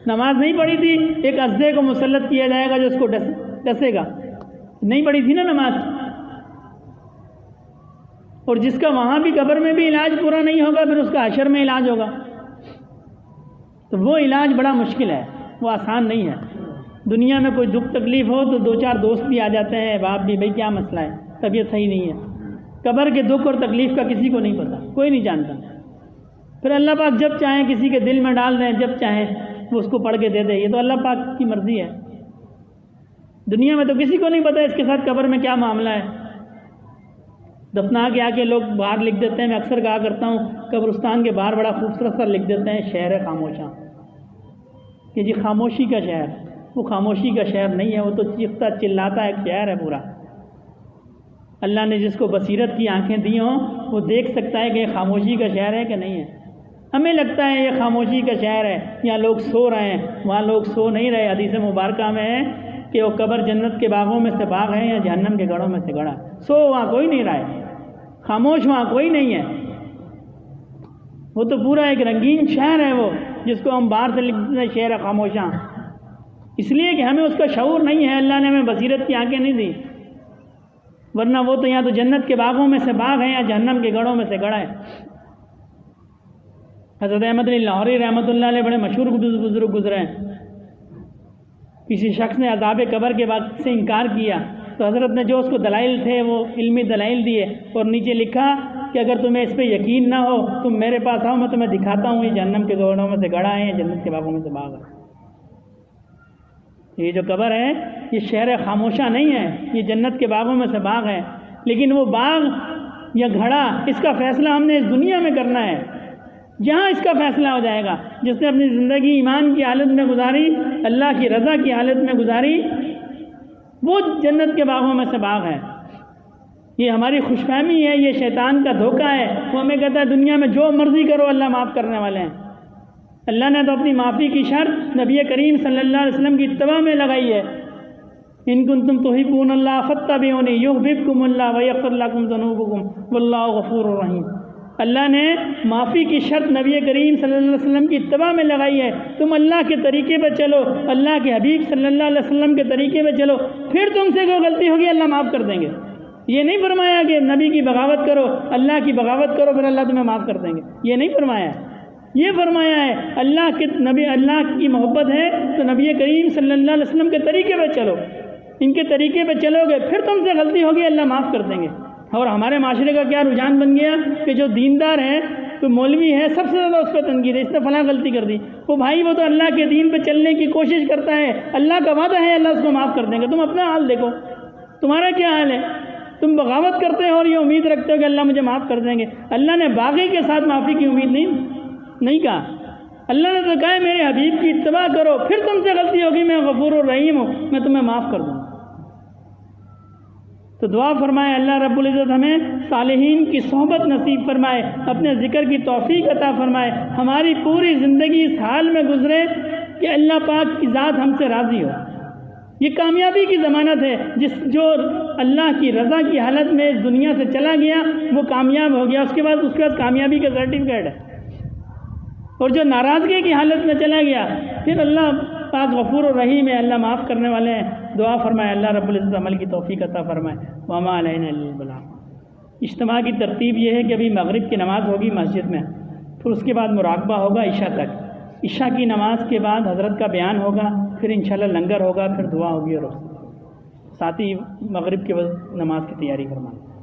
نماز نہیں پڑھی تھی، ایک ازدے کو مسلط کیا جائے گا جو اس کو ڈسے گا، نہیں پڑھی تھی نا نماز، اور جس کا وہاں بھی قبر میں بھی علاج پورا نہیں ہوگا پھر اس کا حشر میں علاج ہوگا۔ تو وہ علاج بڑا مشکل ہے، وہ آسان نہیں ہے۔ دنیا میں کوئی دکھ تکلیف ہو تو دو چار دوست بھی آ جاتے ہیں، باپ بھی، بھائی کیا مسئلہ ہے، طبیعت صحیح نہیں ہے۔ قبر کے دکھ اور تکلیف کا کسی کو نہیں پتہ، کوئی نہیں جانتا۔ پھر اللہ پاک جب چاہیں کسی کے دل میں ڈال دیں، جب چاہیں وہ اس کو پڑھ کے دے دے، یہ تو اللہ پاک کی مرضی ہے۔ دنیا میں تو کسی کو نہیں پتہ اس کے ساتھ قبر میں کیا معاملہ ہے۔ دفنا کے آ کے لوگ باہر لکھ دیتے ہیں، میں اکثر کہا کرتا ہوں قبرستان کے باہر بڑا خوبصورت سا لکھ دیتے ہیں شہر خاموشاں، کہ جی خاموشی کا شہر۔ وہ خاموشی کا شہر نہیں ہے، وہ تو چیختا چلاتا ایک شہر ہے پورا۔ اللہ نے جس کو بصیرت کی آنکھیں دی ہوں وہ دیکھ سکتا ہے کہ یہ خاموشی کا شہر ہے کہ نہیں ہے۔ ہمیں لگتا ہے یہ خاموشی کا شہر ہے، یہاں لوگ سو رہے ہیں، وہاں لوگ سو نہیں رہے۔ حدیث مبارکہ میں ہے کہ وہ قبر جنت کے باغوں میں سے باغ ہے یا جہنم کے گڑھوں میں سے گڑھا۔ سو وہاں کوئی نہیں رہا ہے، خاموش وہاں کوئی نہیں ہے۔ وہ تو پورا ایک رنگین شہر ہے وہ، جس کو ہم باہر سے لکھتے ہیں شہر خاموشاں، اس لیے کہ ہمیں اس کا شعور نہیں ہے، اللہ نے ہمیں بصیرت کی آنکھیں نہیں دی، ورنہ وہ تو یہاں تو جنت کے باغوں میں سے باغ ہیں یا جہنم کے گڑھوں میں سے گڑھا ہے۔ حضرت احمد علی لاہوری رحمۃ اللہ علیہ بڑے مشہور بزرگ گزرے ہیں۔ کسی شخص نے عذاب قبر کے وقت سے انکار کیا تو حضرت نے جو اس کو دلائل تھے وہ علمی دلائل دیے، اور نیچے لکھا کہ اگر تمہیں اس پہ یقین نہ ہو تم میرے پاس آؤ، میں تمہیں دکھاتا ہوں یہ جہنم کے گڑھوں میں سے گڑھا ہے یا جنت کے باغوں میں سے باغ ہے۔ یہ جو قبر ہے یہ شہر خاموشہ نہیں ہے، یہ جنت کے باغوں میں سے باغ ہے۔ لیکن وہ باغ یا گھڑا اس کا فیصلہ ہم نے اس دنیا میں کرنا ہے، جہاں اس کا فیصلہ ہو جائے گا۔ جس نے اپنی زندگی ایمان کی حالت میں گزاری، اللہ کی رضا کی حالت میں گزاری، وہ جنت کے باغوں میں سے باغ ہے۔ یہ ہماری خوش فہمی ہے، یہ شیطان کا دھوکہ ہے۔ وہ ہمیں کہتا ہے دنیا میں جو مرضی کرو اللہ معاف کرنے والے ہیں۔ اللہ نے تو اپنی معافی کی شرط نبی کریم صلی اللہ علیہ وسلم کی اتباع میں لگائی ہے، ان کنتم تحبون اللہ فاتبعونی یحببکم اللہ ویغفر لکم ذنوبکم واللہ غفور رحیم۔ اللہ نے معافی کی شرط نبی کریم صلی اللہ علیہ وسلم کی اتباع میں لگائی ہے۔ تم اللہ کے طریقے پہ چلو، اللہ کے حبیب صلی اللہ علیہ وسلم کے طریقے پہ چلو، پھر تم سے کوئی غلطی ہوگی اللہ معاف کر دیں گے۔ یہ نہیں فرمایا کہ نبی کی بغاوت کرو، اللہ کی بغاوت کرو پھر اللہ تمہیں معاف کر دیں گے، یہ نہیں فرمایا ہے۔ یہ فرمایا ہے اللہ کے نبی، اللہ کی محبت ہے تو نبی کریم صلی اللہ علیہ وسلم کے طریقے پہ چلو، ان کے طریقے پہ چلو گے پھر تم سے غلطی ہوگی اللہ معاف کر دیں گے۔ اور ہمارے معاشرے کا کیا رجحان بن گیا کہ جو دیندار ہے، کوئی مولوی ہے، سب سے زیادہ اس پہ تنقید ہے، اس نے فلاں غلطی کر دی۔ وہ بھائی وہ تو اللہ کے دین پہ چلنے کی کوشش کرتا ہے، اللہ کا وعدہ ہے اللہ اس کو معاف کر دیں گے۔ تم اپنا حال دیکھو، تمہارا کیا حال ہے؟ تم بغاوت کرتے ہو اور یہ امید رکھتے ہو کہ اللہ مجھے معاف کر دیں گے۔ اللہ نے باغی کے ساتھ معافی کی امید نہیں کہا، اللہ نے تو کہا ہے میرے حبیب کی اتباع کرو، پھر تم سے غلطی ہوگی میں غفور الرحیم ہوں، میں تمہیں معاف کر دوں۔ تو دعا فرمائے اللہ رب العزت ہمیں صالحین کی صحبت نصیب فرمائے، اپنے ذکر کی توفیق عطا فرمائے، ہماری پوری زندگی اس حال میں گزرے کہ اللہ پاک کی ذات ہم سے راضی ہو۔ یہ کامیابی کی ضمانت ہے، جو اللہ کی رضا کی حالت میں اس دنیا سے چلا گیا وہ کامیاب ہو گیا، اس کے بعد کامیابی کا سرٹیفکیٹ ہے۔ اور جو ناراضگی کی حالت میں چلا گیا پھر اللہ پاک غفور الرحیم ہے، اللہ معاف کرنے والے ہیں۔ دعا فرمائے اللہ رب العزت عمل کی توفیق عطا فرمائے۔ وما علینا الا البلاغ۔ اجتماع کی ترتیب یہ ہے کہ ابھی مغرب کی نماز ہوگی مسجد میں، پھر اس کے بعد مراقبہ ہوگا عشاء تک، عشاء کی نماز کے بعد حضرت کا بیان ہوگا، پھر انشاءاللہ لنگر ہوگا، پھر دعا ہوگی اور ساتھ ہی مغرب کے وقت نماز کی تیاری فرمائیں۔